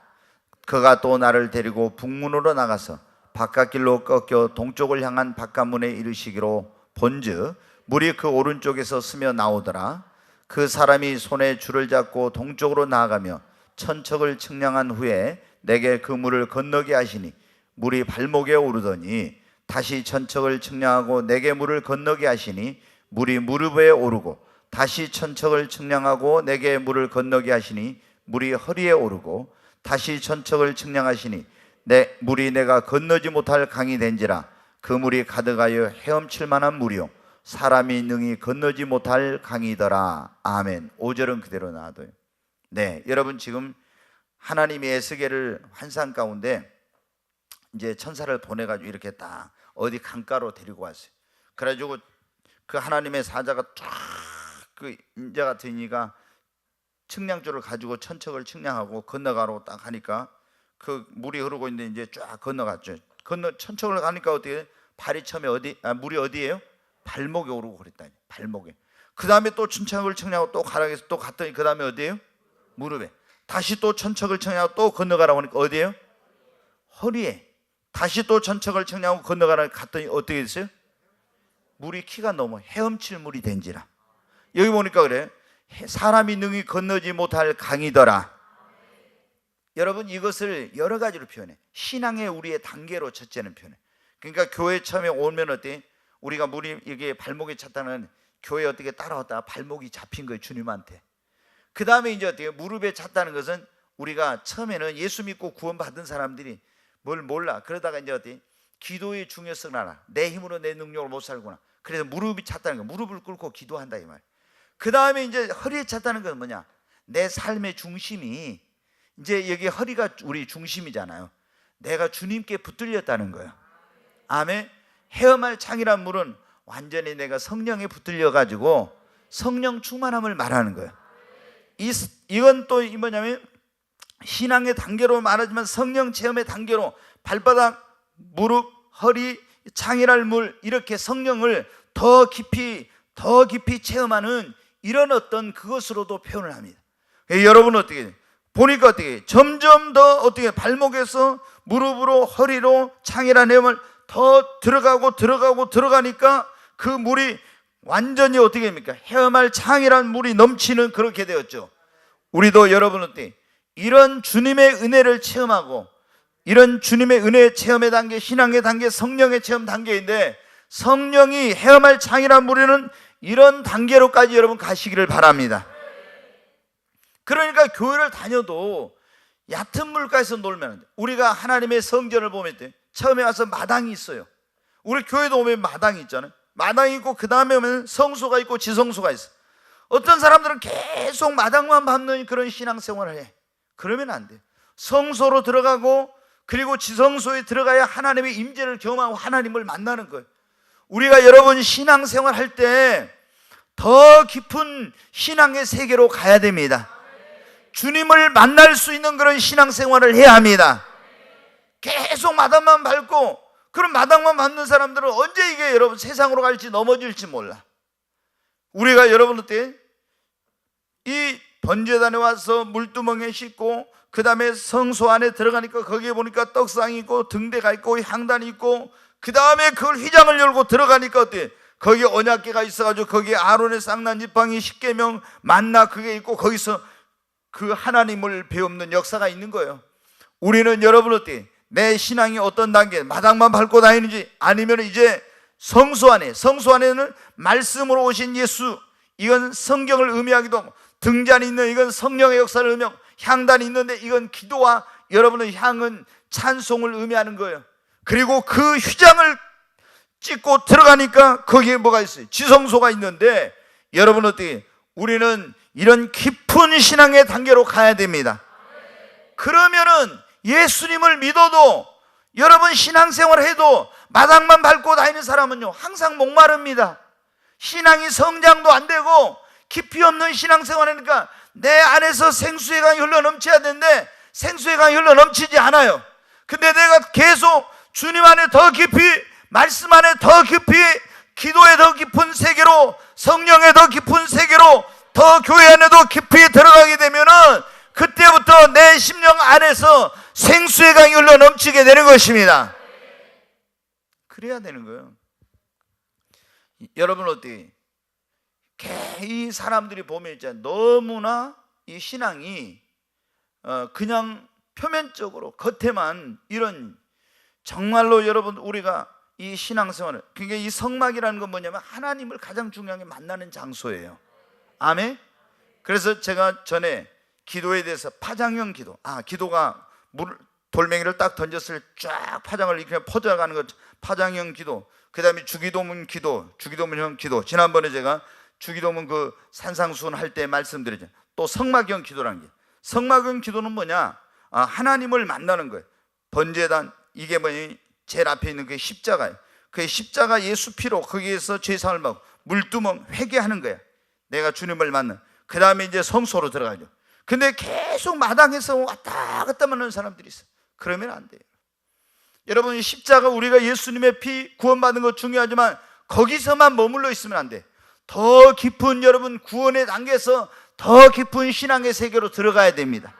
그가 또 나를 데리고 북문으로 나가서 바깥길로 꺾여 동쪽을 향한 바깥문에 이르시기로 본즉 물이 그 오른쪽에서 스며 나오더라. 그 사람이 손에 줄을 잡고 동쪽으로 나아가며 천척을 측량한 후에 내게 그 물을 건너게 하시니 물이 발목에 오르더니 다시 천척을 측량하고 내게 물을 건너게 하시니 물이 무릎에 오르고 다시 천척을 측량하고 내게 물을 건너게 하시니 물이 허리에 오르고 다시 천척을 측량하시니 물이 내가 건너지 못할 강이 된지라. 그 물이 가득하여 헤엄칠 만한 물이요 사람이 능히 건너지 못할 강이더라. 아멘. 5절은 그대로 놔둬요. 네, 여러분 지금 하나님이 에스겔을 환상 가운데 이제 천사를 보내가지고 이렇게 딱 어디 강가로 데리고 왔어요. 그래가지고 그 하나님의 사자가 쫙 그 인자 같은 이가 측량줄을 가지고 천척을 측량하고 건너가라고 딱 하니까 그 물이 흐르고 있는데 이제 쫙 건너갔죠. 천척을 가니까 어떻게 발이 처음에 물이 어디예요? 발목에 오르고 그랬다니. 발목에. 그 다음에 또 천척을 측량하고 또 가라고 해서 또 갔더니 그 다음에 어디예요? 무릎에. 다시 또 천척을 측량하고 또 건너가라고 하니까 어디예요? 허리에. 다시 또 천척을 측량하고 건너가라고 갔더니 어떻게 됐어요? 물이 키가 넘어 헤엄칠 물이 된지라. 여기 보니까 그래. 사람이 능히 건너지 못할 강이더라. 여러분 이것을 여러 가지로 표현해. 신앙의 우리의 단계로 첫째는 표현해. 그러니까 교회 처음에 오면 어때? 우리가 물이 이게 발목에 찼다는 교회 어떻게 따라왔다가 발목이 잡힌 거예요, 주님한테. 그 다음에 이제 어떻게 무릎에 찼다는 것은 우리가 처음에는 예수 믿고 구원받은 사람들이 뭘 몰라. 그러다가 이제 어떻게 기도의 중요성을 알아. 내 힘으로 내 능력으로 못 살구나. 그래서 무릎이 찼다는 거, 무릎을 꿇고 기도한다 이 말. 그 다음에 이제 허리에 찼다는 건 뭐냐? 내 삶의 중심이 이제 여기 허리가 우리 중심이잖아요. 내가 주님께 붙들렸다는 거예요. 아멘. 헤엄할 창이란 물은 완전히 내가 성령에 붙들려 가지고 성령 충만함을 말하는 거예요. 이건 또 뭐냐면 신앙의 단계로 말하지만 성령 체험의 단계로 발바닥, 무릎, 허리, 창이랄 물 이렇게 성령을 더 깊이 체험하는 이런 어떤 그것으로도 표현을 합니다. 여러분은 어떻게 보니까 어떻게 점점 더 어떻게 발목에서 무릎으로 허리로 창이란 헤엄을 더 들어가니까 그 물이 완전히 어떻게 됩니까? 헤엄할 창이란 물이 넘치는 그렇게 되었죠. 우리도 여러분 어때? 이런 주님의 은혜를 체험하고 이런 주님의 은혜 체험의 단계, 신앙의 단계, 성령의 체험 단계인데 성령이 헤엄할 창이란 물에는 이런 단계로까지 여러분 가시기를 바랍니다. 그러니까 교회를 다녀도 얕은 물가에서 놀면 안 돼. 우리가 하나님의 성전을 보면 처음에 와서 마당이 있어요. 우리 교회도 오면 마당이 있잖아요. 마당이 있고 그 다음에 오면 성소가 있고 지성소가 있어. 어떤 사람들은 계속 마당만 밟는 그런 신앙생활을 해. 그러면 안 돼. 성소로 들어가고 그리고 지성소에 들어가야 하나님의 임재를 경험하고 하나님을 만나는 거예요. 우리가 여러분 신앙생활 할 때 더 깊은 신앙의 세계로 가야 됩니다. 주님을 만날 수 있는 그런 신앙생활을 해야 합니다. 계속 마당만 밟고 그런 마당만 밟는 사람들은 언제 이게 여러분 세상으로 갈지 넘어질지 몰라. 우리가 여러분한테 이 번제단에 와서 물두멍에 씻고 그 다음에 성소 안에 들어가니까 거기에 보니까 떡상이 있고 등대가 있고 향단이 있고 그 다음에 그걸 휘장을 열고 들어가니까 어때? 거기 언약궤가 있어가지고 거기에 아론의 쌍난 지팡이, 십계명, 만나 그게 있고 거기서 그 하나님을 배우는 역사가 있는 거예요. 우리는 여러분 어때? 내 신앙이 어떤 단계, 마당만 밟고 다니는지, 아니면 이제 성소 안에는 말씀으로 오신 예수, 이건 성경을 의미하기도 하고, 등잔이 있는 이건 성령의 역사를 의미하고, 향단이 있는데 이건 기도와 여러분의 향은 찬송을 의미하는 거예요. 그리고 그 휘장을 찍고 들어가니까 거기에 뭐가 있어요? 지성소가 있는데, 여러분 어떻게? 우리는 이런 깊은 신앙의 단계로 가야 됩니다. 그러면은 예수님을 믿어도, 여러분 신앙생활을 해도 마당만 밟고 다니는 사람은요 항상 목마릅니다. 신앙이 성장도 안 되고 깊이 없는 신앙생활이니까 내 안에서 생수의 강이 흘러넘쳐야 되는데 생수의 강이 흘러넘치지 않아요. 근데 내가 계속 주님 안에 더 깊이, 말씀 안에 더 깊이, 기도에 더 깊은 세계로, 성령에 더 깊은 세계로, 더 교회 안에 더 깊이 들어가게 되면은 그때부터 내 심령 안에서 생수의 강이 흘러넘치게 되는 것입니다. 그래야 되는 거예요. 여러분 어때요? 이 사람들이 보면 있잖아요, 너무나 이 신앙이 그냥 표면적으로 겉에만 이런, 정말로 여러분 우리가 이 신앙생활을, 그러니까 이 성막이라는 건 뭐냐면 하나님을 가장 중요하게 만나는 장소예요. 아멘. 그래서 제가 전에 기도에 대해서 파장형 기도, 기도가 돌멩이를 딱 던졌을 때 쫙 파장을 이렇게 퍼져가는 것, 파장형 기도. 그 다음에 주기도문 기도, 주기도문형 기도. 지난번에 제가 주기도문 그 산상수훈 할 때 말씀드렸죠. 또 성막형 기도라는 게, 성막형 기도는 뭐냐? 하나님을 만나는 거예요. 번제단, 이게 뭐냐? 제일 앞에 있는 그 십자가예요. 그 십자가 예수 피로 거기에서 죄사함을 받고 물두멍 회개하는 거야. 내가 주님을 만나. 그 다음에 이제 성소로 들어가죠. 근데 계속 마당에서 왔다 갔다 하는 사람들이 있어. 그러면 안 돼요. 여러분, 십자가, 우리가 예수님의 피 구원받는 거 중요하지만 거기서만 머물러 있으면 안 돼. 더 깊은, 여러분, 구원의 단계에서 더 깊은 신앙의 세계로 들어가야 됩니다.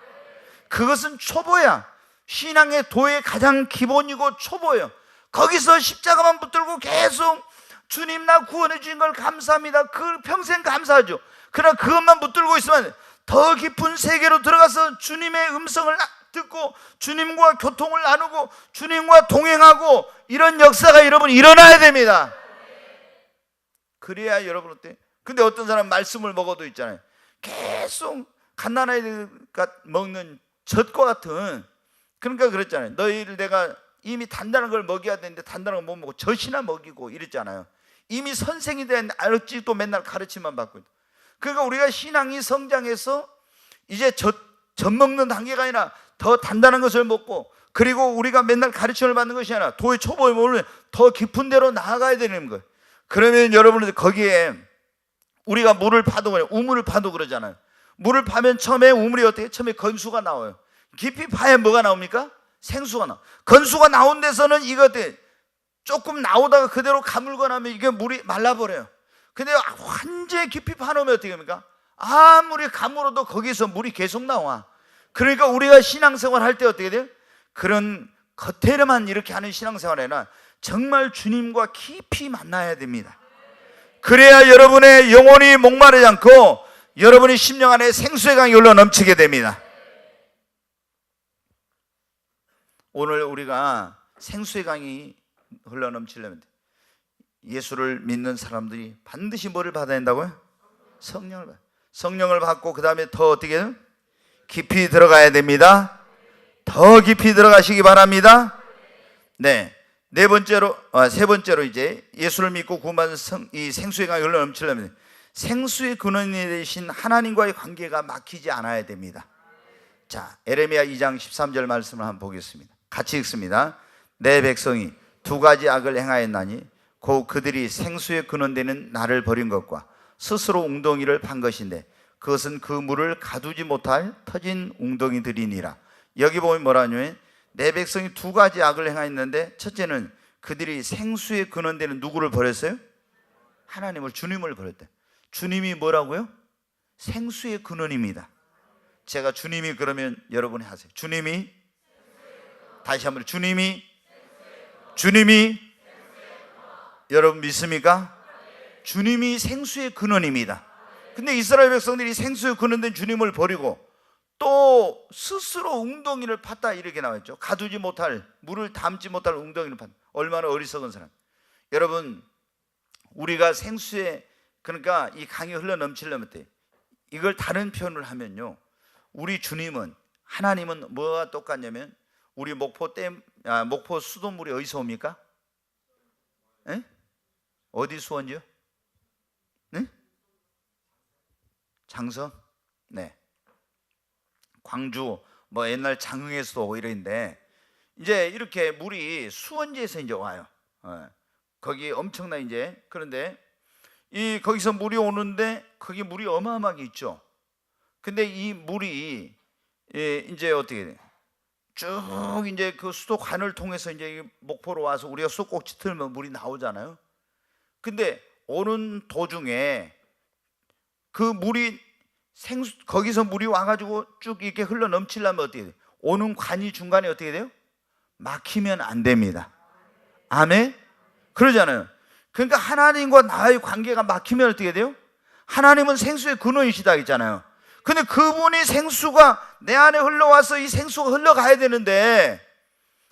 그것은 초보야. 신앙의 도의 가장 기본이고 초보예요. 거기서 십자가만 붙들고 계속 주님 나 구원해 주신 걸 감사합니다, 그 평생 감사하죠. 그러나 그것만 붙들고 있으면 더 깊은 세계로 들어가서 주님의 음성을 듣고 주님과 교통을 나누고 주님과 동행하고, 이런 역사가 여러분 일어나야 됩니다. 그래야 여러분 어때? 근데 어떤 사람 말씀을 먹어도 있잖아요, 계속 갓난아이가 먹는 젖과 같은, 그러니까 그랬잖아요. 너희를 내가 이미 단단한 걸 먹여야 되는데 단단한 걸 못 먹고 젖이나 먹이고 이랬잖아요. 이미 선생이 된 알지도 맨날 가르침만 받고. 그러니까 우리가 신앙이 성장해서 이제 젖 먹는 단계가 아니라 더 단단한 것을 먹고, 그리고 우리가 맨날 가르침을 받는 것이 아니라 도의 초보에 모르면 더 깊은 데로 나아가야 되는 거예요. 그러면 여러분들 거기에 우리가 물을 파도 그래요. 우물을 파도 그러잖아요. 물을 파면 처음에 우물이 어떻게? 처음에 건수가 나와요. 깊이 파야 뭐가 나옵니까? 생수가 나와. 건수가 나온 데서는 이것들 조금 나오다가 그대로 가물거나 하면 이게 물이 말라버려요. 근데 완전히 깊이 파놓으면 어떻게 됩니까? 아무리 가물어도 거기서 물이 계속 나와. 그러니까 우리가 신앙생활 할 때 어떻게 돼요? 그런 겉에만 이렇게 하는 신앙생활이 아니라 정말 주님과 깊이 만나야 됩니다. 그래야 여러분의 영혼이 목마르지 않고 여러분의 심령 안에 생수의 강이 흘러 넘치게 됩니다. 오늘 우리가 생수의 강이 흘러 넘치려면 예수를 믿는 사람들이 반드시 뭐를 받아야 된다고요? 성령을 받아요. 성령을 받고 그 다음에 더 어떻게 해요? 깊이 들어가야 됩니다. 더 깊이 들어가시기 바랍니다. 네, 세 번째로 이제 예수를 믿고 구원받은 이 생수의 강이 흘러 넘치려면 생수의 근원이 되신 하나님과의 관계가 막히지 않아야 됩니다. 자, 에레미야 2장 13절 말씀을 한번 보겠습니다. 같이 읽습니다. 내 백성이 두 가지 악을 행하였나니 곧 그들이 생수의 근원되는 나를 버린 것과 스스로 웅덩이를 판 것인데 그것은 그 물을 가두지 못할 터진 웅덩이들이니라. 여기 보면 뭐라냐면 내 백성이 두 가지 악을 행하였는데, 첫째는 그들이 생수의 근원되는 누구를 버렸어요? 하나님을, 주님을 버렸대. 주님이 뭐라고요? 생수의 근원입니다. 제가 주님이 그러면 여러분이 하세요. 주님이, 다시 한번, 주님이 여러분 믿습니까? 주님이 생수의 근원입니다. 근데 이스라엘 백성들이 생수의 근원된 주님을 버리고 또 스스로 웅덩이를 팠다 이렇게 나와있죠. 가두지 못할, 물을 담지 못할 웅덩이를 팠다. 얼마나 어리석은 사람. 여러분, 우리가 생수에, 그러니까 이 강이 흘러 넘치려면 돼. 이걸 다른 표현을 하면요, 우리 주님은, 하나님은 뭐와 똑같냐면, 우리 목포 수돗물이 어디서 옵니까? 에? 어디 수원지요? 네? 장성? 네. 광주, 뭐 옛날 장흥에서도 오고 이러는데, 이제 이렇게 물이 수원지에서 이제 와요. 거기 엄청나 이제. 그런데 거기서 물이 오는데 거기 물이 어마어마하게 있죠. 근데 이 물이 이제 어떻게 돼? 쭉 이제 그 수도관을 통해서 이제 목포로 와서 우리가 수도꼭지 틀면 물이 나오잖아요. 근데 오는 도중에 그 물이 거기서 물이 와가지고 쭉 이렇게 흘러 넘치려면 어떻게 돼요? 오는 관이 중간에 어떻게 돼요? 막히면 안 됩니다. 아멘? 그러잖아요. 그러니까 하나님과 나의 관계가 막히면 어떻게 돼요? 하나님은 생수의 근원이시다 했잖아요. 근데 그분이 생수가 내 안에 흘러와서 이 생수가 흘러가야 되는데,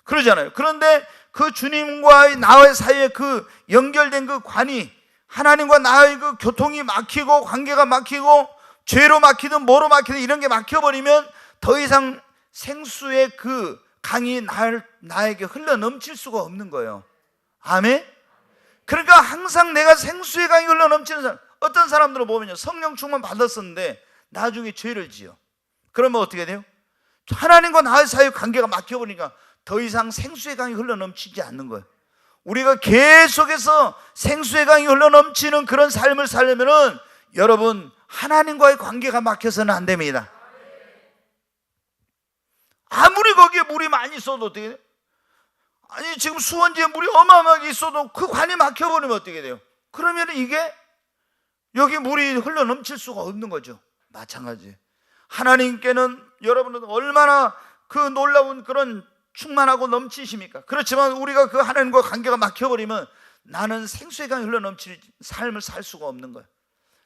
그러잖아요. 그런데 그 주님과 나의 사이에 그 연결된 그 관이, 하나님과 나의 그 교통이 막히고 관계가 막히고 죄로 막히든 뭐로 막히든 이런 게 막혀버리면 더 이상 생수의 그 강이 나에게 흘러 넘칠 수가 없는 거예요. 아멘? 그러니까 항상 내가 생수의 강이 흘러 넘치는 사람, 어떤 사람들을 보면요, 성령 충만 받았었는데 나중에 죄를 지어. 그러면 어떻게 돼요? 하나님과 나의 사이 관계가 막혀버리니까 더 이상 생수의 강이 흘러 넘치지 않는 거예요. 우리가 계속해서 생수의 강이 흘러 넘치는 그런 삶을 살려면은, 여러분, 하나님과의 관계가 막혀서는 안 됩니다. 아무리 거기에 물이 많이 있어도 어떻게 돼요? 아니, 지금 수원지에 물이 어마어마하게 있어도 그 관이 막혀버리면 어떻게 돼요? 그러면 이게 여기 물이 흘러 넘칠 수가 없는 거죠. 마찬가지. 하나님께는 여러분은 얼마나 그 놀라운 그런 충만하고 넘치십니까? 그렇지만 우리가 그 하나님과 관계가 막혀버리면 나는 생수의 강이 흘러 넘칠 삶을 살 수가 없는 거예요.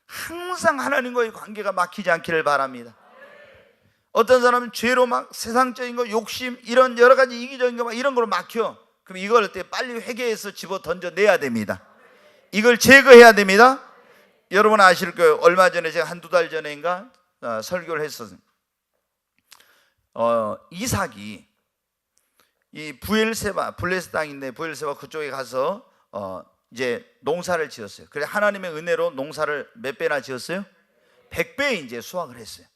항상 하나님과의 관계가 막히지 않기를 바랍니다. 어떤 사람은 죄로 막 세상적인 거, 욕심, 이런 여러 가지 이기적인 거 막 이런 걸로 막혀. 그럼 이걸 빨리 회개해서 집어 던져내야 됩니다. 이걸 제거해야 됩니다. 여러분 아실 거예요. 얼마 전에 제가 한두 달 전인가 설교를 했었어요. 이삭이 이 부엘세바, 블레스 땅인데 부엘세바 그쪽에 가서 이제 농사를 지었어요. 그래 하나님의 은혜로 농사를 몇 배나 지었어요? 100배 이제 수확을 했어요.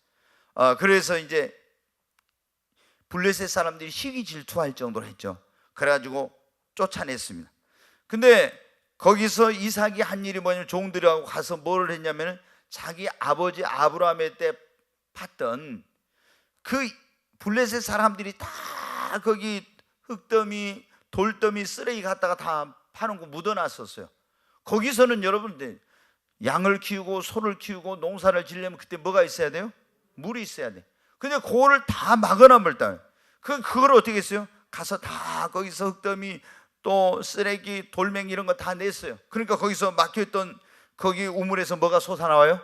그래서 이제 블레셋 사람들이 시기 질투할 정도로 했죠. 그래가지고 쫓아냈습니다. 근데 거기서 이삭이 한 일이 뭐냐면, 종들하고 가서 뭐를 했냐면, 자기 아버지 아브라함의 때 팠던 그 블레셋 사람들이 다 거기 흙더미, 돌더미, 쓰레기 갖다가 다 파는 거 묻어놨었어요. 거기서는 여러분들 양을 키우고 소를 키우고 농사를 지려면 그때 뭐가 있어야 돼요? 물이 있어야 돼. 근데 그거를 다 막아놔버렸다. 그걸 어떻게 했어요? 가서 다 거기서 흙더미, 또 쓰레기, 돌멩이 이런 거 다 냈어요. 그러니까 거기서 막혀있던 거기 우물에서 뭐가 솟아나와요?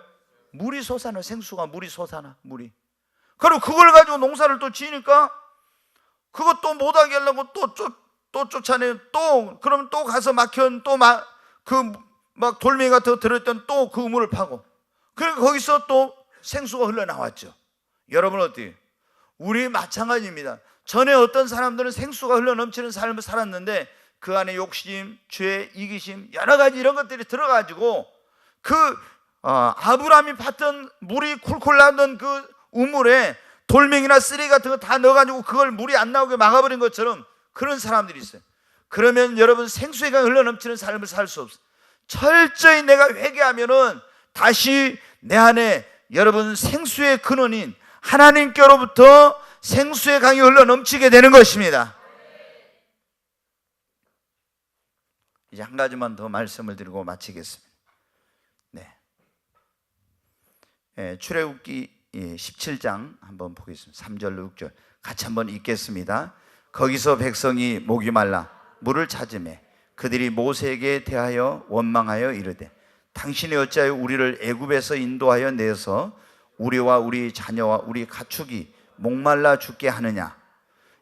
물이 솟아나. 생수가 물이 솟아나. 물이. 그리고 그걸 가지고 농사를 또 지니까 그것 또 못하게 하려고 또 쫓아내요. 또 그러면 또 가서 막힌 또 막 돌멩이가 더 들어있던 또 그 우물을 파고, 그러니까 거기서 또 생수가 흘러나왔죠. 여러분 어때요? 우리 마찬가지입니다. 전에 어떤 사람들은 생수가 흘러넘치는 삶을 살았는데 그 안에 욕심, 죄, 이기심, 여러 가지 이런 것들이 들어가지고 아브라함이 팠던 물이 쿨쿨 나던 그 우물에 돌멩이나 쓰레기 같은 거 다 넣어가지고 그걸 물이 안 나오게 막아버린 것처럼 그런 사람들이 있어요. 그러면 여러분 생수의 강이 흘러넘치는 삶을 살 수 없어요. 철저히 내가 회개하면은 다시 내 안에 여러분 생수의 근원인 하나님께로부터 생수의 강이 흘러넘치게 되는 것입니다. 이제 한 가지만 더 말씀을 드리고 마치겠습니다. 출애굽기 17장 한번 보겠습니다. 3절로 6절 같이 한번 읽겠습니다. 거기서 백성이 목이 말라 물을 찾으매 그들이 모세에게 대하여 원망하여 이르되 당신이 어찌하여 우리를 애굽에서 인도하여 내서 우리와 우리 자녀와 우리 가축이 목말라 죽게 하느냐?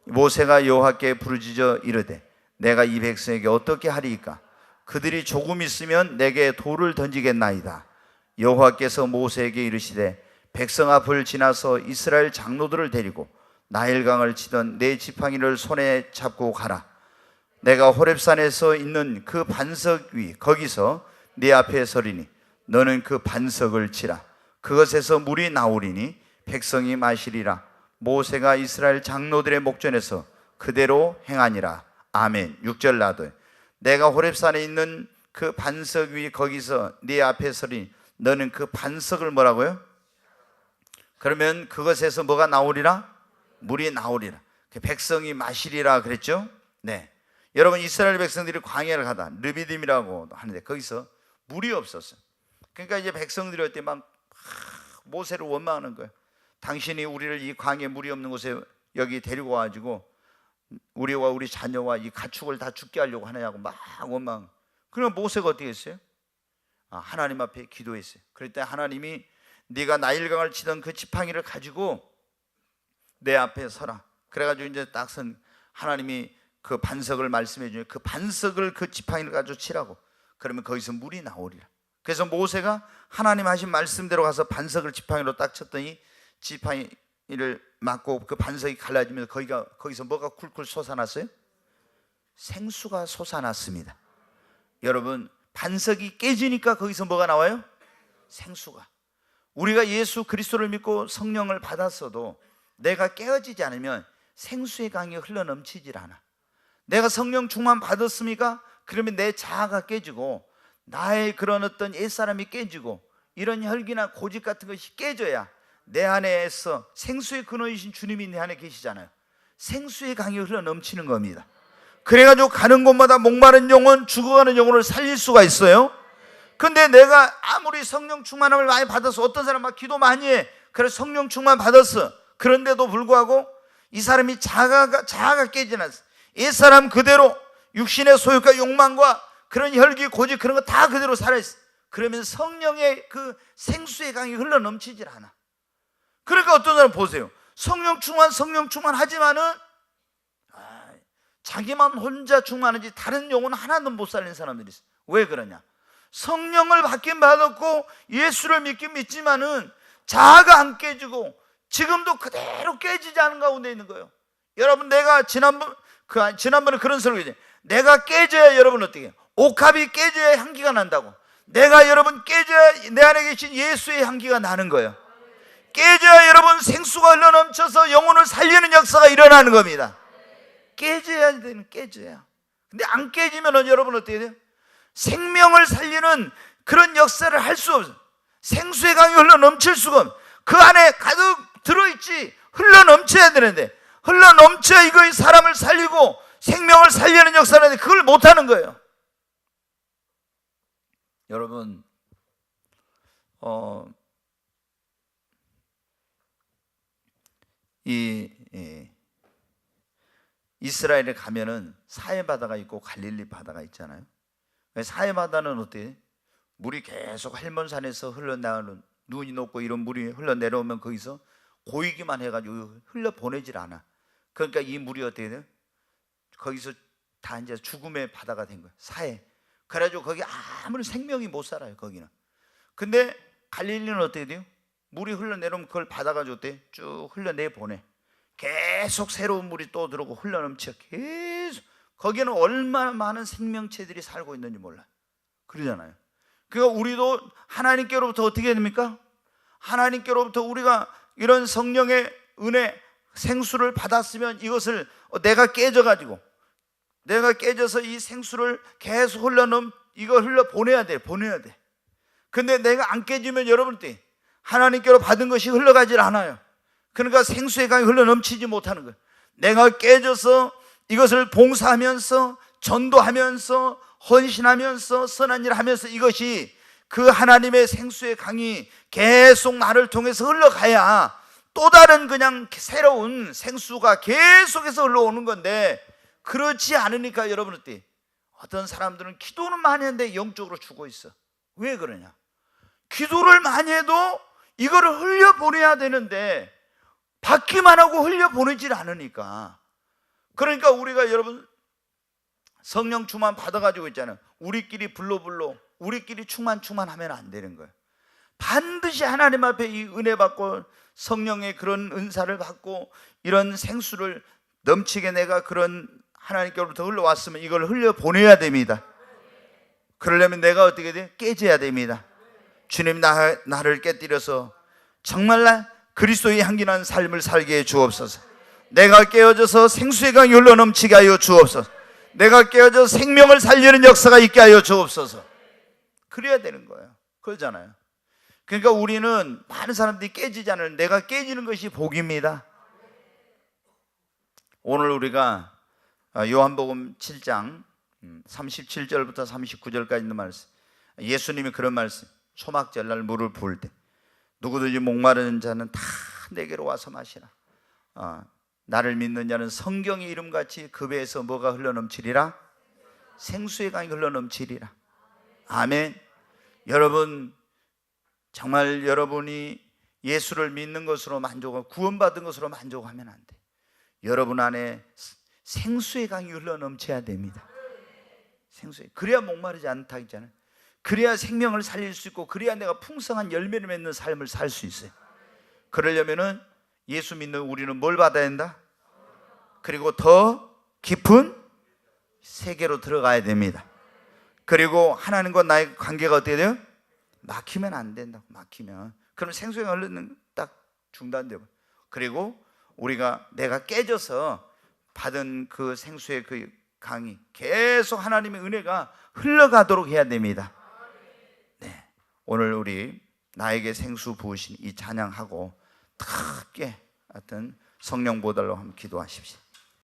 모세가 여호와께 부르짖어 이르되 내가 이 백성에게 어떻게 하리이까? 그들이 조금 있으면 내게 돌을 던지겠나이다. 여호와께서 모세에게 이르시되 백성 앞을 지나서 이스라엘 장로들을 데리고 나일강을 치던 네 지팡이를 손에 잡고 가라. 내가 호렙산에서 있는 그 반석 위 거기서 네 앞에 서리니 너는 그 반석을 치라. 그것에서 물이 나오리니 백성이 마시리라. 모세가 이스라엘 장로들의 목전에서 그대로 행하니라. 아멘. 6절 나도 내가 호렙산에 있는 그 반석 위 거기서 네 앞에 서리니 너는 그 반석을 뭐라고요? 그러면 그것에서 뭐가 나오리라? 물이 나오리라. 백성이 마시리라 그랬죠? 네. 여러분, 이스라엘 백성들이 광야를 가다 르비딤이라고 하는데 거기서 물이 없었어요. 그러니까 이제 백성들이 어때 막 모세를 원망하는 거예요. 당신이 우리를 이 광야에 물이 없는 곳에 여기 데리고 와가지고 우리와 우리 자녀와 이 가축을 다 죽게 하려고 하느냐고 막 원망. 그럼 모세가 어떻게 했어요? 하나님 앞에 기도했어요. 그럴 때 하나님이 네가 나일강을 치던 그 지팡이를 가지고 내 앞에 서라. 그래가지고 이제 딱 선 하나님이 그 반석을 말씀해 주니 그 반석을 그 지팡이를 가지고 치라고. 그러면 거기서 물이 나오리라. 그래서 모세가 하나님 하신 말씀대로 가서 반석을 지팡이로 딱 쳤더니 지팡이를 맞고 그 반석이 갈라지면서 거기서 뭐가 쿨쿨 솟아났어요? 생수가 솟아났습니다. 여러분, 반석이 깨지니까 거기서 뭐가 나와요? 생수가. 우리가 예수 그리스도를 믿고 성령을 받았어도 내가 깨어지지 않으면 생수의 강이 흘러넘치질 않아. 내가 성령 충만 받았습니까? 그러면 내 자아가 깨지고 나의 그런 어떤 옛사람이 깨지고 이런 혈기나 고집 같은 것이 깨져야 내 안에서 생수의 근원이신 주님이 내 안에 계시잖아요. 생수의 강이 흘러넘치는 겁니다. 그래가지고 가는 곳마다 목마른 영혼, 죽어가는 영혼을 살릴 수가 있어요. 근데 내가 아무리 성령 충만함을 많이 받아서 어떤 사람 막 기도 많이 해. 그래서 성령 충만 받았어. 그런데도 불구하고 이 사람이 자아가 깨지지 않았어. 이 사람 그대로 육신의 소욕과 욕망과 그런 혈기, 고집 그런 거 다 그대로 살아있어. 그러면 성령의 그 생수의 강이 흘러넘치질 않아. 그러니까 어떤 사람 보세요. 성령 충만 하지만은 자기만 혼자 충만하지 다른 영혼 하나도 못 살리는 사람들이 있어. 왜 그러냐? 성령을 받긴 받았고 예수를 믿긴 믿지만은 자아가 안 깨지고 지금도 그대로 깨지지 않은 가운데 있는 거예요. 여러분, 내가 지난번에 그런 설교 했잖아요. 내가 깨져야 여러분 어떻게 해요? 옥합이 깨져야 향기가 난다고. 내가 여러분 깨져야 내 안에 계신 예수의 향기가 나는 거예요. 깨져야 여러분 생수가 흘러넘쳐서 영혼을 살리는 역사가 일어나는 겁니다. 깨져야 되는, 깨져야. 근데 안 깨지면 여러분 어떻게 돼요? 생명을 살리는 그런 역사를 할 수 없어요. 생수의 강이 흘러넘칠 수가 없어요. 그 안에 가득 들어있지. 흘러넘쳐야 되는데 흘러넘쳐야 이거 사람을 살리고 생명을 살리는 역사를 하는데 그걸 못하는 거예요. 여러분, 이스라엘에 가면은 사해 바다가 있고 갈릴리 바다가 있잖아요. 사해 바다는 어때? 물이 계속 헬몬산에서 흘러나오는, 눈이 녹고 이런 물이 흘러내려오면 거기서 고이기만 해가지고 흘러보내질 않아. 그러니까 이 물이 어떻게 돼요? 거기서 다 이제 죽음의 바다가 된 거예요. 사해. 그래가지고 거기 아무리 생명이 못 살아요, 거기는. 근데 갈릴리는 어떻게 돼요? 물이 흘러내려오면 그걸 받아가지고 어때? 쭉 흘러내보내. 계속 새로운 물이 또 들어오고 흘러넘쳐. 계속. 거기는 얼마나 많은 생명체들이 살고 있는지 몰라요. 그러잖아요. 그러니까 우리도 하나님께로부터 어떻게 해야 됩니까? 하나님께로부터 우리가 이런 성령의 은혜, 생수를 받았으면 이것을 내가 깨져가지고 내가 깨져서 이 생수를 계속 이걸 흘러보내야 돼. 보내야 돼. 근데 내가 안 깨지면 여러분들 하나님께로 받은 것이 흘러가질 않아요. 그러니까 생수의 강이 흘러넘치지 못하는 거예요. 내가 깨져서 이것을 봉사하면서 전도하면서 헌신하면서 선한 일을 하면서 이것이 그 하나님의 생수의 강이 계속 나를 통해서 흘러가야 또 다른 그냥 새로운 생수가 계속해서 흘러오는 건데, 그렇지 않으니까 여러분 어떤 사람들은 기도는 많이 하는데 영적으로 죽어 있어. 왜 그러냐? 기도를 많이 해도 이거를 흘려보내야 되는데 받기만 하고 흘려보내질 않으니까. 그러니까 우리가 여러분 성령 충만 받아가지고 있잖아요. 우리끼리 불러 우리끼리 충만하면 안 되는 거예요. 반드시 하나님 앞에 이 은혜 받고 성령의 그런 은사를 받고 이런 생수를 넘치게 내가 그런 하나님께로부터 흘러왔으면 이걸 흘려보내야 됩니다. 그러려면 내가 어떻게 돼? 깨져야 됩니다. 주님 나를 깨뜨려서 정말 그리스도의 향기나는 삶을 살게 해 주옵소서. 내가 깨어져서 생수의 강이 흘러넘치게 하여 주옵소서. 내가 깨어져 생명을 살리는 역사가 있게 하여 주옵소서. 그래야 되는 거예요. 그러잖아요. 그러니까 우리는 많은 사람들이 깨지지 않는, 내가 깨지는 것이 복입니다. 오늘 우리가 요한복음 7장 37절부터 39절까지 있는 말씀, 예수님이 그런 말씀, 초막절날 물을 부을 때 누구든지 목마르는 자는 다 내게로 와서 마시라. 나를 믿는 자는 성경의 이름같이 그 배에서 뭐가 흘러넘치리라? 생수의 강이 흘러넘치리라. 아멘. 여러분 정말 여러분이 예수를 믿는 것으로 만족하고 구원받은 것으로 만족하면 안 돼. 여러분 안에 생수의 강이 흘러넘쳐야 됩니다. 생수의, 그래야 목마르지 않다 했잖아요. 그래야 생명을 살릴 수 있고, 그래야 내가 풍성한 열매를 맺는 삶을 살 수 있어요. 그러려면은 예수 믿는 우리는 뭘 받아야 된다? 그리고 더 깊은 세계로 들어가야 됩니다. 그리고 하나님과 나의 관계가 어떻게 돼요? 막히면 안 된다고. 막히면 그럼 생수가 흐르는 딱 중단돼요. 그리고 우리가 내가 깨져서 받은 그 생수의 그 강이 계속 하나님의 은혜가 흘러가도록 해야 됩니다. 네, 오늘 우리 나에게 생수 부으신 이 찬양하고 크게 하여튼 성령 보달로 한번 기도하십시오.